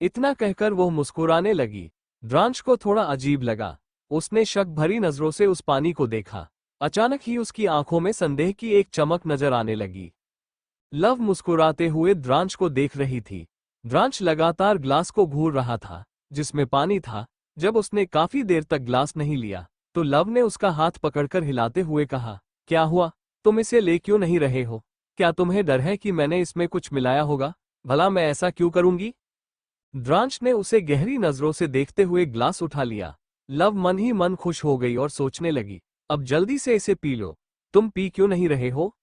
इतना कहकर वो मुस्कुराने लगी। द्रांश को थोड़ा अजीब लगा। उसने शक भरी नजरों से उस पानी को देखा। अचानक ही उसकी आंखों में संदेह की एक चमक नजर आने लगी। लव मुस्कुराते हुए द्रांश को देख रही थी। द्रांश लगातार ग्लास को घूर रहा था जिसमें पानी था। जब उसने काफी देर तक ग्लास नहीं लिया तो लव ने उसका हाथ पकड़कर हिलाते हुए कहा, क्या हुआ, तुम इसे ले क्यों नहीं रहे हो? क्या तुम्हें डर है कि मैंने इसमें कुछ मिलाया होगा? भला मैं ऐसा क्यों करूंगी? द्रांश ने उसे गहरी नजरों से देखते हुए ग्लास उठा लिया। लव मन ही मन खुश हो गई और सोचने लगी, अब जल्दी से इसे पी लो। तुम पी क्यों नहीं रहे हो?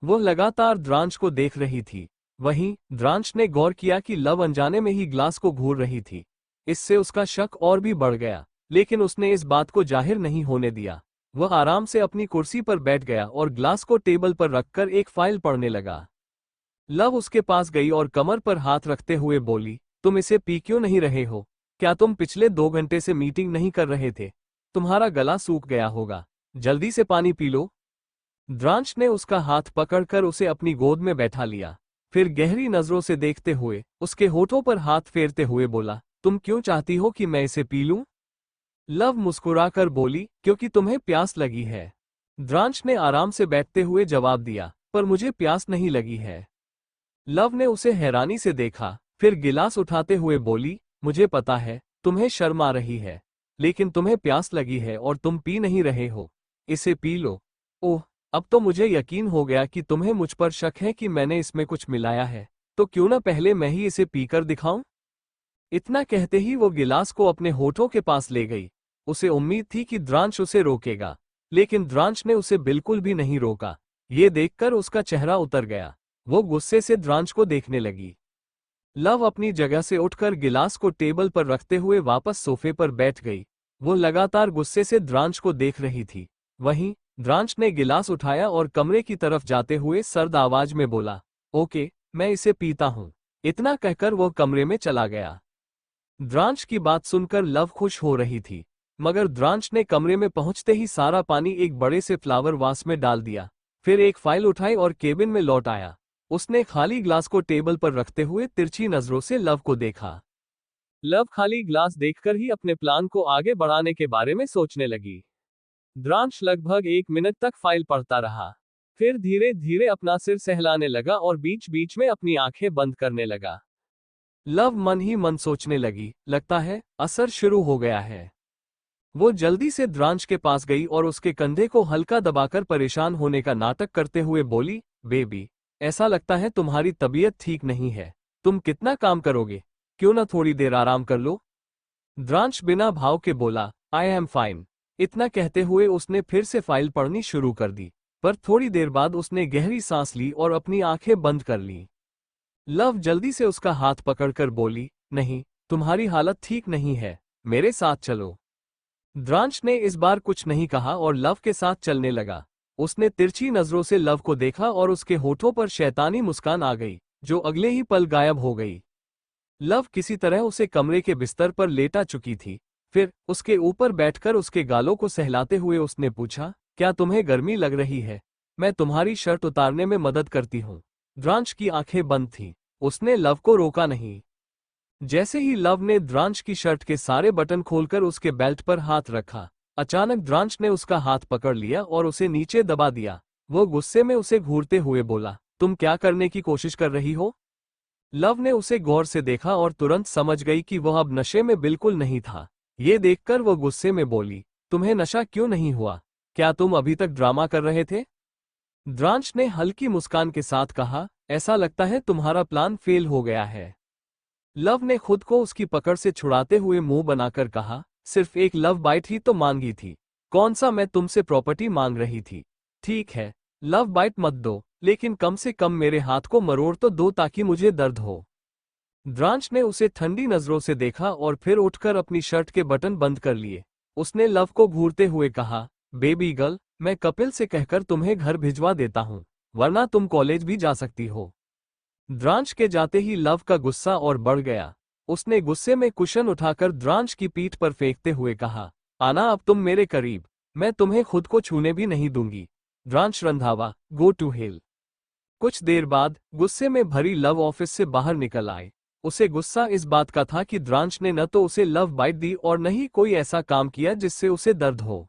वो लगातार द्रांश को देख रही थी। वहीं द्रांश ने गौर किया कि लव अनजाने में ही ग्लास को घूर रही थी। इससे उसका शक और भी बढ़ गया, लेकिन उसने इस बात को जाहिर नहीं होने दिया। वह आराम से अपनी कुर्सी पर बैठ गया और ग्लास को टेबल पर रखकर एक फाइल पढ़ने लगा। लव उसके पास गई और कमर पर हाथ रखते हुए बोली, तुम इसे पी क्यों नहीं रहे हो? क्या तुम पिछले 2 घंटे से मीटिंग नहीं कर रहे थे? तुम्हारा गला सूख गया होगा, जल्दी से पानी पी लो। द्रांश ने उसका हाथ पकड़कर उसे अपनी गोद में बैठा लिया। फिर गहरी नजरों से देखते हुए उसके होठों पर हाथ फेरते हुए बोला, तुम क्यों चाहती हो कि मैं इसे पी लूं? लव मुस्कुराकर बोली, क्योंकि तुम्हें प्यास लगी है। द्रांश ने आराम से बैठते हुए जवाब दिया, पर मुझे प्यास नहीं लगी है। लव ने उसे हैरानी से देखा, फिर गिलास उठाते हुए बोली, मुझे पता है तुम्हें शर्म आ रही है, लेकिन तुम्हें प्यास लगी है और तुम पी नहीं रहे हो। इसे पी लो। ओह, अब तो मुझे यकीन हो गया कि तुम्हें मुझ पर शक है कि मैंने इसमें कुछ मिलाया है, तो क्यों ना पहले मैं ही इसे पीकर दिखाऊं। इतना कहते ही वो गिलास को अपने होठों के पास ले गई। उसे उम्मीद थी कि द्रांश उसे रोकेगा, लेकिन द्रांश ने उसे बिल्कुल भी नहीं रोका। ये देखकर उसका चेहरा उतर गया। वो गुस्से से द्रांश को देखने लगी। लव अपनी जगह से उठकर गिलास को टेबल पर रखते हुए वापस सोफे पर बैठ गई। वो लगातार गुस्से से द्रांश को देख रही थी। वहीं द्रांश ने गिलास उठाया और कमरे की तरफ जाते हुए सर्द आवाज में बोला, ओके, मैं इसे पीता हूं। इतना कहकर वो कमरे में चला गया। द्रांश की बात सुनकर लव खुश हो रही थी, मगर द्रांश ने कमरे में पहुंचते ही सारा पानी एक बड़े से फ्लावर वास में डाल दिया। फिर एक फाइल उठाई और केबिन में लौट आया। उसने खाली ग्लास को टेबल पर रखते हुए तिरछी नजरों से लव को देखा। लव खाली ग्लास देखकर ही अपने प्लान को आगे बढ़ाने के बारे में सोचने लगी। द्रांश लगभग 1 मिनट तक फाइल पढ़ता रहा। फिर धीरे धीरे अपना सिर सहलाने लगा और बीच बीच में अपनी आंखें बंद करने लगा। लव मन ही मन सोचने लगी, लगता है असर शुरू हो गया है। वो जल्दी से द्रांश के पास गई और उसके कंधे को हल्का दबाकर परेशान होने का नाटक करते हुए बोली, बेबी, ऐसा लगता है तुम्हारी तबीयत ठीक नहीं है। तुम कितना काम करोगे, क्यों ना थोड़ी देर आराम कर लो। द्रांश बिना भाव के बोला, आई एम फाइन। इतना कहते हुए उसने फिर से फाइल पढ़नी शुरू कर दी, पर थोड़ी देर बाद उसने गहरी सांस ली और अपनी आंखें बंद कर ली। लव जल्दी से उसका हाथ पकड़कर बोली, नहीं, तुम्हारी हालत ठीक नहीं है, मेरे साथ चलो। द्रांश ने इस बार कुछ नहीं कहा और लव के साथ चलने लगा। उसने तिरछी नजरों से लव को देखा और उसके होठों पर शैतानी मुस्कान आ गई, जो अगले ही पल गायब हो गई। लव किसी तरह उसे कमरे के बिस्तर पर लेटा चुकी थी। फिर उसके ऊपर बैठकर उसके गालों को सहलाते हुए उसने पूछा, क्या तुम्हें गर्मी लग रही है? मैं तुम्हारी शर्ट उतारने में मदद करती हूँ। द्रांश की आंखें बंद थीं। उसने लव को रोका नहीं। जैसे ही लव ने द्रांश की शर्ट के सारे बटन खोलकर उसके बेल्ट पर हाथ रखा, अचानक द्रांश ने उसका हाथ पकड़ लिया और उसे नीचे दबा दिया। वो गुस्से में उसे घूरते हुए बोला, तुम क्या करने की कोशिश कर रही हो? लव ने उसे गौर से देखा और तुरंत समझ गई कि वह अब नशे में बिल्कुल नहीं था। ये देखकर वो गुस्से में बोली, तुम्हें नशा क्यों नहीं हुआ? क्या तुम अभी तक ड्रामा कर रहे थे? द्रांश ने हल्की मुस्कान के साथ कहा, ऐसा लगता है तुम्हारा प्लान फेल हो गया है। लव ने खुद को उसकी पकड़ से छुड़ाते हुए मुंह बनाकर कहा, सिर्फ एक लव बाइट ही तो मांगी थी। कौन सा मैं तुमसे प्रॉपर्टी मांग रही थी? ठीक है, लव बाइट मत दो, लेकिन कम से कम मेरे हाथ को मरोड़ तो दो ताकि मुझे दर्द हो। द्रांश ने उसे ठंडी नजरों से देखा और फिर उठकर अपनी शर्ट के बटन बंद कर लिए। उसने लव को घूरते हुए कहा, बेबी गर्ल, मैं कपिल से कहकर तुम्हें घर भिजवा देता हूँ, वरना तुम कॉलेज भी जा सकती हो। द्रांश के जाते ही लव का गुस्सा और बढ़ गया। उसने गुस्से में कुशन उठाकर द्रांश की पीठ पर फेंकते हुए कहा, आना अब तुम मेरे करीब, मैं तुम्हें खुद को छूने भी नहीं दूंगी। द्रांश रंधावा, गो टू हेल। कुछ देर बाद गुस्से में भरी लव ऑफिस से बाहर निकल आए। उसे गुस्सा इस बात का था कि द्रांश ने न तो उसे लव बाइट दी और न ही कोई ऐसा काम किया जिससे उसे दर्द हो।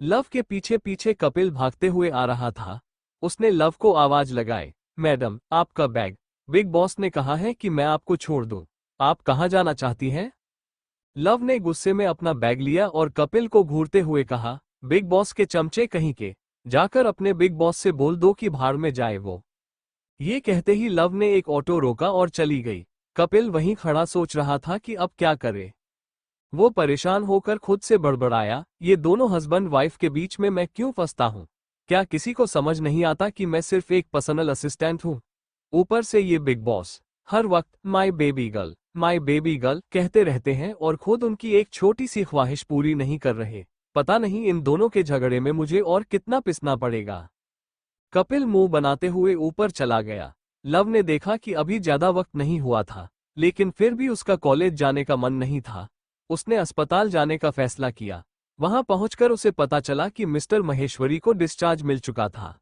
लव के पीछे पीछे कपिल भागते हुए आ रहा था। उसने लव को आवाज लगाए, मैडम, आपका बैग। बिग बॉस ने कहा है कि मैं आपको छोड़ दूं। आप कहाँ जाना चाहती हैं? लव ने गुस्से में अपना बैग लिया और कपिल को घूरते हुए कहा, बिग बॉस के चमचे कहीं के, जाकर अपने बिग बॉस से बोल दो कि भाड़ में जाए वो। ये कहते ही लव ने एक ऑटो रोका और चली गई। कपिल वहीं खड़ा सोच रहा था कि अब क्या करे। वो परेशान होकर खुद से बड़बड़ाया, ये दोनों हस्बैंड वाइफ के बीच में मैं क्यों फंसता हूँ? क्या किसी को समझ नहीं आता कि मैं सिर्फ एक पर्सनल असिस्टेंट हूँ? ऊपर से ये बिग बॉस हर वक्त माय बेबी गर्ल कहते रहते हैं और खुद उनकी एक छोटी सी ख्वाहिश पूरी नहीं कर रहे। पता नहीं इन दोनों के झगड़े में मुझे और कितना पिसना पड़ेगा। कपिल मुंह बनाते हुए ऊपर चला गया। लव ने देखा कि अभी ज्यादा वक्त नहीं हुआ था, लेकिन फिर भी उसका कॉलेज जाने का मन नहीं था। उसने अस्पताल जाने का फैसला किया। वहां पहुंचकर उसे पता चला कि मिस्टर महेश्वरी को डिस्चार्ज मिल चुका था।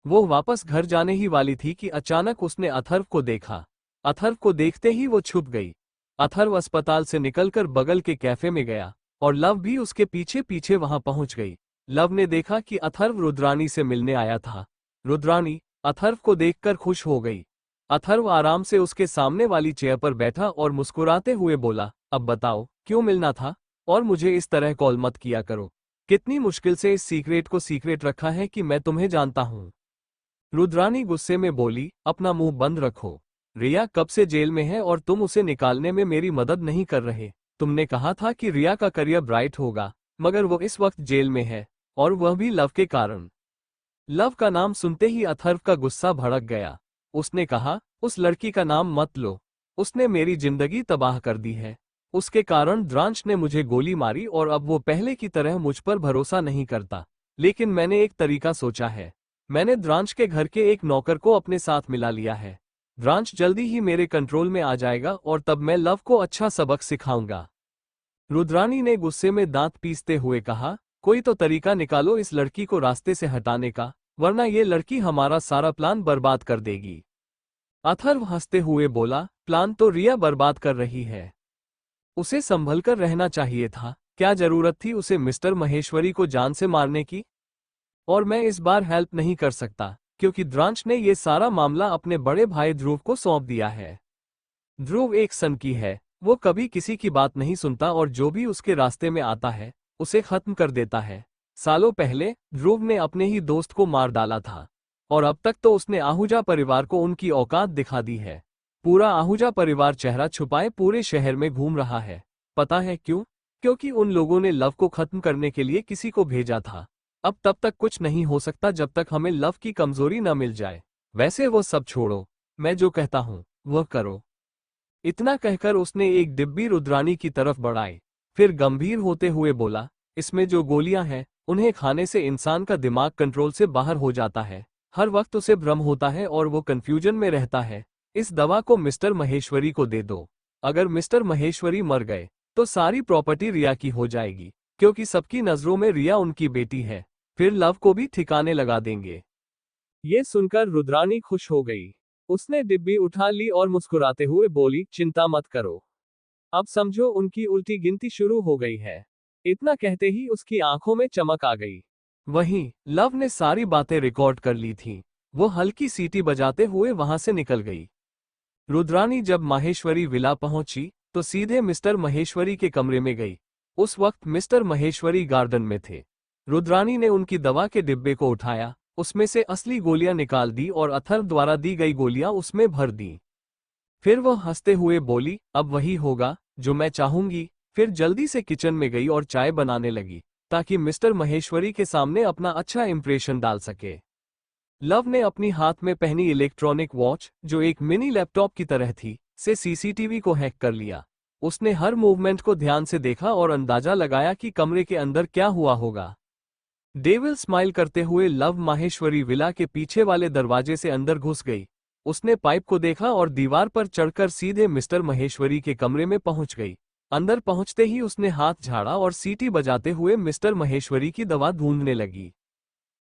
वो वापस घर जाने ही वाली थी कि अचानक उसने अथर्व को देखा। अथर्व को देखते ही वो छुप गई। अथर्व अस्पताल से निकलकर बगल के कैफे में गया और लव भी उसके पीछे पीछे वहां पहुंच गई। लव ने देखा कि अथर्व रुद्रानी से मिलने आया था। रुद्रानी अथर्व को देखकर खुश हो गई। अथर्व आराम से उसके सामने वाली चेयर पर बैठा और मुस्कुराते हुए बोला, अब बताओ क्यों मिलना था, और मुझे इस तरह कॉल मत किया करो। कितनी मुश्किल से इस सीक्रेट को सीक्रेट रखा है कि मैं तुम्हें जानता हूं। रुद्रानी गुस्से में बोली, अपना मुंह बंद रखो। रिया कब से जेल में है और तुम उसे निकालने में मेरी मदद नहीं कर रहे। तुमने कहा था कि रिया का करियर ब्राइट होगा, मगर वो इस वक्त जेल में है, और वह भी लव के कारण। लव का नाम सुनते ही अथर्व का गुस्सा भड़क गया। उसने कहा, उस लड़की का नाम मत लो। उसने मेरी जिंदगी तबाह कर दी है। उसके कारण द्रांश ने मुझे गोली मारी और अब वो पहले की तरह मुझ पर भरोसा नहीं करता। लेकिन मैंने एक तरीका सोचा है। मैंने द्रांश के घर के एक नौकर को अपने साथ मिला लिया है। द्रांश जल्दी ही मेरे कंट्रोल में आ जाएगा और तब मैं लव को अच्छा सबक सिखाऊंगा। रुद्रानी ने गुस्से में दांत पीसते हुए कहा, कोई तो तरीका निकालो इस लड़की को रास्ते से हटाने का, वरना ये लड़की हमारा सारा प्लान बर्बाद कर देगी। अथर्व हंसते हुए बोला, प्लान तो रिया बर्बाद कर रही है। उसे संभल कर रहना चाहिए था। क्या जरूरत थी उसे मिस्टर महेश्वरी को जान से मारने की? और मैं इस बार हेल्प नहीं कर सकता, क्योंकि द्रांश ने ये सारा मामला अपने बड़े भाई ध्रुव को सौंप दिया है। ध्रुव एक सनकी है, वो कभी किसी की बात नहीं सुनता और जो भी उसके रास्ते में आता है उसे खत्म कर देता है। सालों पहले ध्रुव ने अपने ही दोस्त को मार डाला था, और अब तक तो उसने आहूजा परिवार को उनकी औकात दिखा दी है। पूरा आहूजा परिवार चेहरा छुपाए पूरे शहर में घूम रहा है। पता है क्यों? क्योंकि उन लोगों ने लव को खत्म करने के लिए किसी को भेजा था। अब तब तक कुछ नहीं हो सकता जब तक हमें लव की कमजोरी न मिल जाए। वैसे वो सब छोड़ो, मैं जो कहता हूं वह करो। इतना कहकर उसने एक डिब्बी रुद्रानी की तरफ बढ़ाई। फिर गंभीर होते हुए बोला, इसमें जो गोलियां हैं उन्हें खाने से इंसान का दिमाग कंट्रोल से बाहर हो जाता है। हर वक्त उसे भ्रम होता है और वो कंफ्यूजन में रहता है। इस दवा को मिस्टर महेश्वरी को दे दो। अगर मिस्टर महेश्वरी मर गए तो सारी प्रॉपर्टी रिया की हो जाएगी, क्योंकि सबकी नजरों में रिया उनकी बेटी है। फिर लव को भी ठिकाने लगा देंगे। ये सुनकर रुद्रानी खुश हो गई। उसने डिब्बी उठा ली और मुस्कुराते हुए बोली, चिंता मत करो। अब समझो उनकी उल्टी गिनती शुरू हो गई है। इतना कहते ही उसकी आंखों में चमक आ गई। वहीं लव ने सारी बातें रिकॉर्ड कर ली थीं। वो हल्की सीटी बजाते हुए वहां से निकल गई। रुद्रानी जब माहेश्वरी विला पहुंची तो सीधे मिस्टर महेश्वरी के कमरे में गई। उस वक्त मिस्टर महेश्वरी गार्डन में थे। रुद्रानी ने उनकी दवा के डिब्बे को उठाया, उसमें से असली गोलियां निकाल दी और अथर्व द्वारा दी गई गोलियां उसमें भर दी। फिर वह हंसते हुए बोली, अब वही होगा जो मैं चाहूंगी। फिर जल्दी से किचन में गई और चाय बनाने लगी, ताकि मिस्टर महेश्वरी के सामने अपना अच्छा इंप्रेशन डाल सके। लव ने अपनी हाथ में पहनी इलेक्ट्रॉनिक वॉच, जो एक मिनी लैपटॉप की तरह थी, से सीसीटीवी को हैक कर लिया। उसने हर मूवमेंट को ध्यान से देखा और अंदाजा लगाया कि कमरे के अंदर क्या हुआ होगा। डेविल स्माइल करते हुए लव माहेश्वरी विला के पीछे वाले दरवाजे से अंदर घुस गई। उसने पाइप को देखा और दीवार पर चढ़कर सीधे मिस्टर महेश्वरी के कमरे में पहुंच गई। अंदर पहुंचते ही उसने हाथ झाड़ा और सीटी बजाते हुए मिस्टर महेश्वरी की दवा ढूंढने लगी।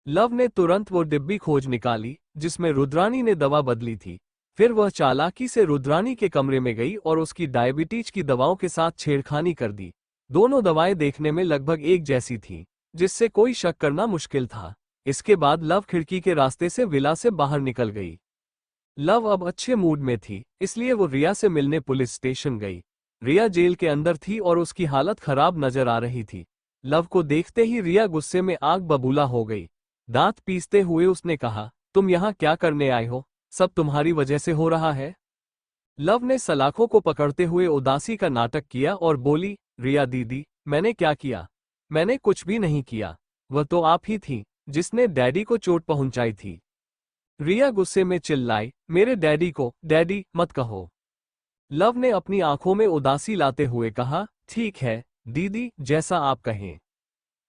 लव ने तुरंत वो डिब्बी खोज निकाली जिसमें रुद्रानी ने दवा बदली थी। फिर वह चालाकी से रुद्रानी के कमरे में गई और उसकी डायबिटीज की दवाओं के साथ छेड़खानी कर दी। दोनों दवाएं देखने में लगभग एक जैसी थीं, जिससे कोई शक करना मुश्किल था। इसके बाद लव खिड़की के रास्ते से विला से बाहर निकल गई। लव अब अच्छे मूड में थी, इसलिए वो रिया से मिलने पुलिस स्टेशन गई। रिया जेल के अंदर थी और उसकी हालत खराब नजर आ रही थी। लव को देखते ही रिया गुस्से में आग बबूला हो गई। दांत पीसते हुए उसने कहा, तुम यहाँ क्या करने आए हो? सब तुम्हारी वजह से हो रहा है। लव ने सलाखों को पकड़ते हुए उदासी का नाटक किया और बोली, रिया दीदी, मैंने क्या किया? मैंने कुछ भी नहीं किया। वह तो आप ही थी जिसने डैडी को चोट पहुंचाई थी। रिया गुस्से में चिल्लाई, मेरे डैडी को डैडी मत कहो। लव ने अपनी आंखों में उदासी लाते हुए कहा, ठीक है दीदी, जैसा आप कहें।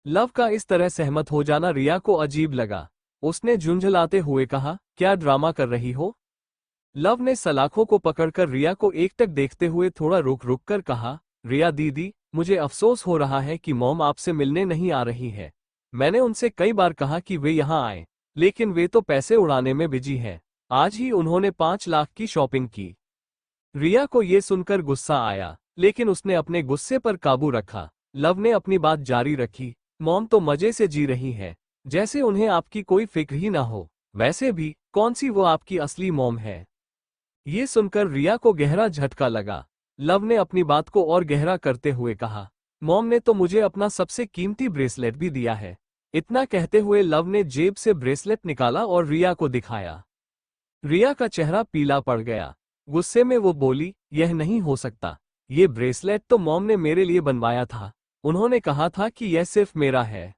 लव का इस तरह सहमत हो जाना रिया को अजीब लगा। उसने झुंझलाते हुए कहा, क्या ड्रामा कर रही हो? लव ने सलाखों को पकड़कर रिया को एकटक देखते हुए थोड़ा रुक रुक कर कहा, रिया दीदी, मुझे अफसोस हो रहा है कि मॉम आपसे मिलने नहीं आ रही है। मैंने उनसे कई बार कहा कि वे यहाँ आए, लेकिन वे तो पैसे उड़ाने में बिजी हैं। आज ही उन्होंने 5 लाख की शॉपिंग की। रिया को ये सुनकर गुस्सा आया, लेकिन उसने अपने गुस्से पर काबू रखा। लव ने अपनी बात जारी रखी, मॉम तो मजे से जी रही है, जैसे उन्हें आपकी कोई फिक्र ही ना हो। वैसे भी कौन सी वो आपकी असली मॉम है? ये सुनकर रिया को गहरा झटका लगा। लव ने अपनी बात को और गहरा करते हुए कहा, मॉम ने तो मुझे अपना सबसे कीमती ब्रेसलेट भी दिया है। इतना कहते हुए लव ने जेब से ब्रेसलेट निकाला और रिया को दिखाया। रिया का चेहरा पीला पड़ गया। गुस्से में वो बोली, यह नहीं हो सकता। ये ब्रेसलेट तो मॉम ने मेरे लिए बनवाया था। उन्होंने कहा था कि यह सिर्फ मेरा है।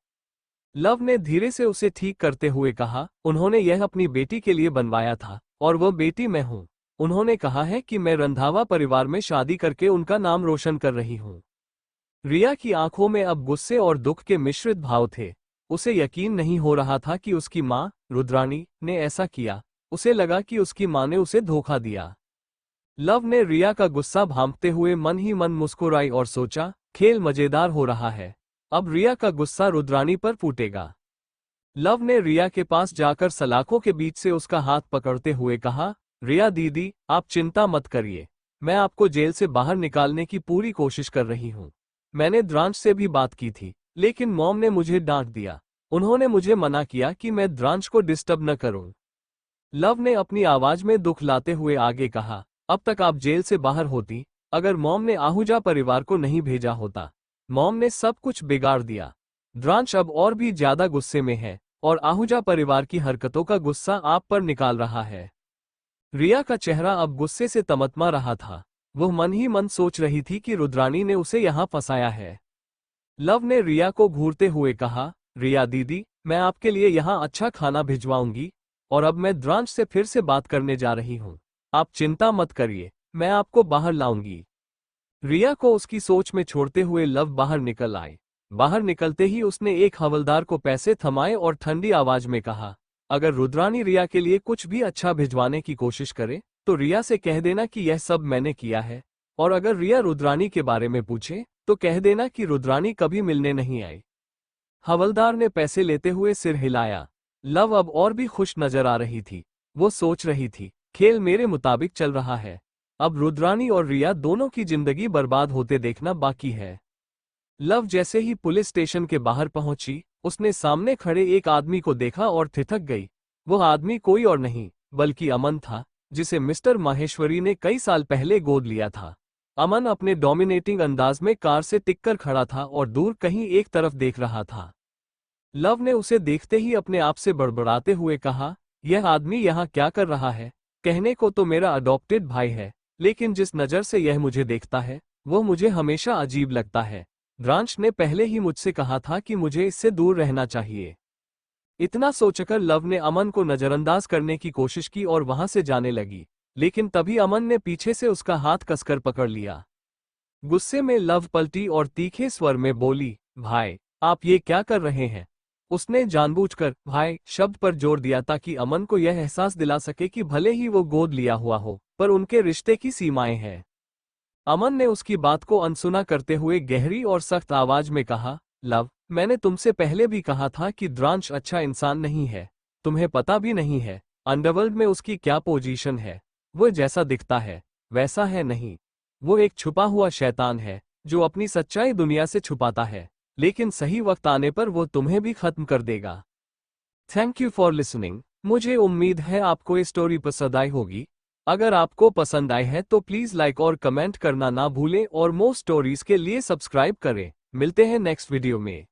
लव ने धीरे से उसे ठीक करते हुए कहा, उन्होंने यह अपनी बेटी के लिए बनवाया था और वह बेटी मैं हूँ। उन्होंने कहा है कि मैं रंधावा परिवार में शादी करके उनका नाम रोशन कर रही हूँ। रिया की आंखों में अब गुस्से और दुख के मिश्रित भाव थे। उसे यकीन नहीं हो रहा था कि उसकी माँ रुद्राणी ने ऐसा किया। उसे लगा कि उसकी माँ ने उसे धोखा दिया। लव ने रिया का गुस्सा भांपते हुए मन ही मन मुस्कुराई और सोचा, खेल मजेदार हो रहा है। अब रिया का गुस्सा रुद्राणी पर फूटेगा। लव ने रिया के पास जाकर सलाखों के बीच से उसका हाथ पकड़ते हुए कहा, रिया दीदी, आप चिंता मत करिए। मैं आपको जेल से बाहर निकालने की पूरी कोशिश कर रही हूँ। मैंने द्रांश से भी बात की थी, लेकिन मॉम ने मुझे डांट दिया। उन्होंने मुझे मना किया कि मैं द्रांश को डिस्टर्ब न करूं। लव ने अपनी आवाज में दुख लाते हुए आगे कहा, अब तक आप जेल से बाहर होती अगर मॉम ने आहूजा परिवार को नहीं भेजा होता। मॉम ने सब कुछ बिगाड़ दिया। द्रांश अब और भी ज्यादा गुस्से में है और आहूजा परिवार की हरकतों का गुस्सा आप पर निकाल रहा है। रिया का चेहरा अब गुस्से से तमतमा रहा था। वह मन ही मन सोच रही थी कि रुद्राणी ने उसे यहां फंसाया है। लव ने रिया को घूरते हुए कहा, रिया दीदी, मैं आपके लिए यहाँ अच्छा खाना भिजवाऊंगी और अब मैं द्रांश से फिर से बात करने जा रही हूँ। आप चिंता मत करिए, मैं आपको बाहर लाऊंगी। रिया को उसकी सोच में छोड़ते हुए लव बाहर निकल आए। बाहर निकलते ही उसने एक हवलदार को पैसे थमाए और ठंडी आवाज में कहा, अगर रुद्राणी रिया के लिए कुछ भी अच्छा भिजवाने की कोशिश करे तो रिया से कह देना कि यह सब मैंने किया है, और अगर रिया रुद्राणी के बारे में पूछे तो कह देना कि रुद्राणी कभी मिलने नहीं आई। हवलदार ने पैसे लेते हुए सिर हिलाया। लव अब और भी खुश नजर आ रही थी। वो सोच रही थी, खेल मेरे मुताबिक चल रहा है। अब रुद्राणी और रिया दोनों की जिंदगी बर्बाद होते देखना बाकी है। लव जैसे ही पुलिस स्टेशन के बाहर पहुंची, उसने सामने खड़े एक आदमी को देखा और ठिठक गई। वह आदमी कोई और नहीं बल्कि अमन था, जिसे मिस्टर माहेश्वरी ने कई साल पहले गोद लिया था। अमन अपने डोमिनेटिंग अंदाज में कार से टिककर खड़ा था और दूर कहीं एक तरफ देख रहा था। लव ने उसे देखते ही अपने आप से बड़बड़ाते हुए कहा, यह आदमी यहाँ क्या कर रहा है? कहने को तो मेरा अडॉप्टेड भाई है, लेकिन जिस नज़र से यह मुझे देखता है वो मुझे हमेशा अजीब लगता है। द्रांश ने पहले ही मुझसे कहा था कि मुझे इससे दूर रहना चाहिए। इतना सोचकर लव ने अमन को नजरअंदाज करने की कोशिश की और वहां से जाने लगी, लेकिन तभी अमन ने पीछे से उसका हाथ कसकर पकड़ लिया। गुस्से में लव पलटी और तीखे स्वर में बोली, भाई, आप ये क्या कर रहे हैं? उसने जानबूझकर भाई शब्द पर जोर दिया ताकि अमन को यह एहसास दिला सके कि भले ही वो गोद लिया हुआ हो, पर उनके रिश्ते की सीमाएं हैं। अमन ने उसकी बात को अनसुना करते हुए गहरी और सख्त आवाज में कहा, लव, मैंने तुमसे पहले भी कहा था कि द्रांश अच्छा इंसान नहीं है। तुम्हें पता भी नहीं है अंडरवर्ल्ड में उसकी क्या पोजीशन है। वो जैसा दिखता है वैसा है नहीं। वो एक छुपा हुआ शैतान है जो अपनी सच्चाई दुनिया से छुपाता है, लेकिन सही वक्त आने पर वो तुम्हें भी खत्म कर देगा। Thank you for listening. मुझे उम्मीद है आपको ये स्टोरी पसंद आई होगी। अगर आपको पसंद आई है तो प्लीज़ लाइक और कमेंट करना ना भूलें और मोर स्टोरीज के लिए सब्सक्राइब करें। मिलते हैं नेक्स्ट वीडियो में।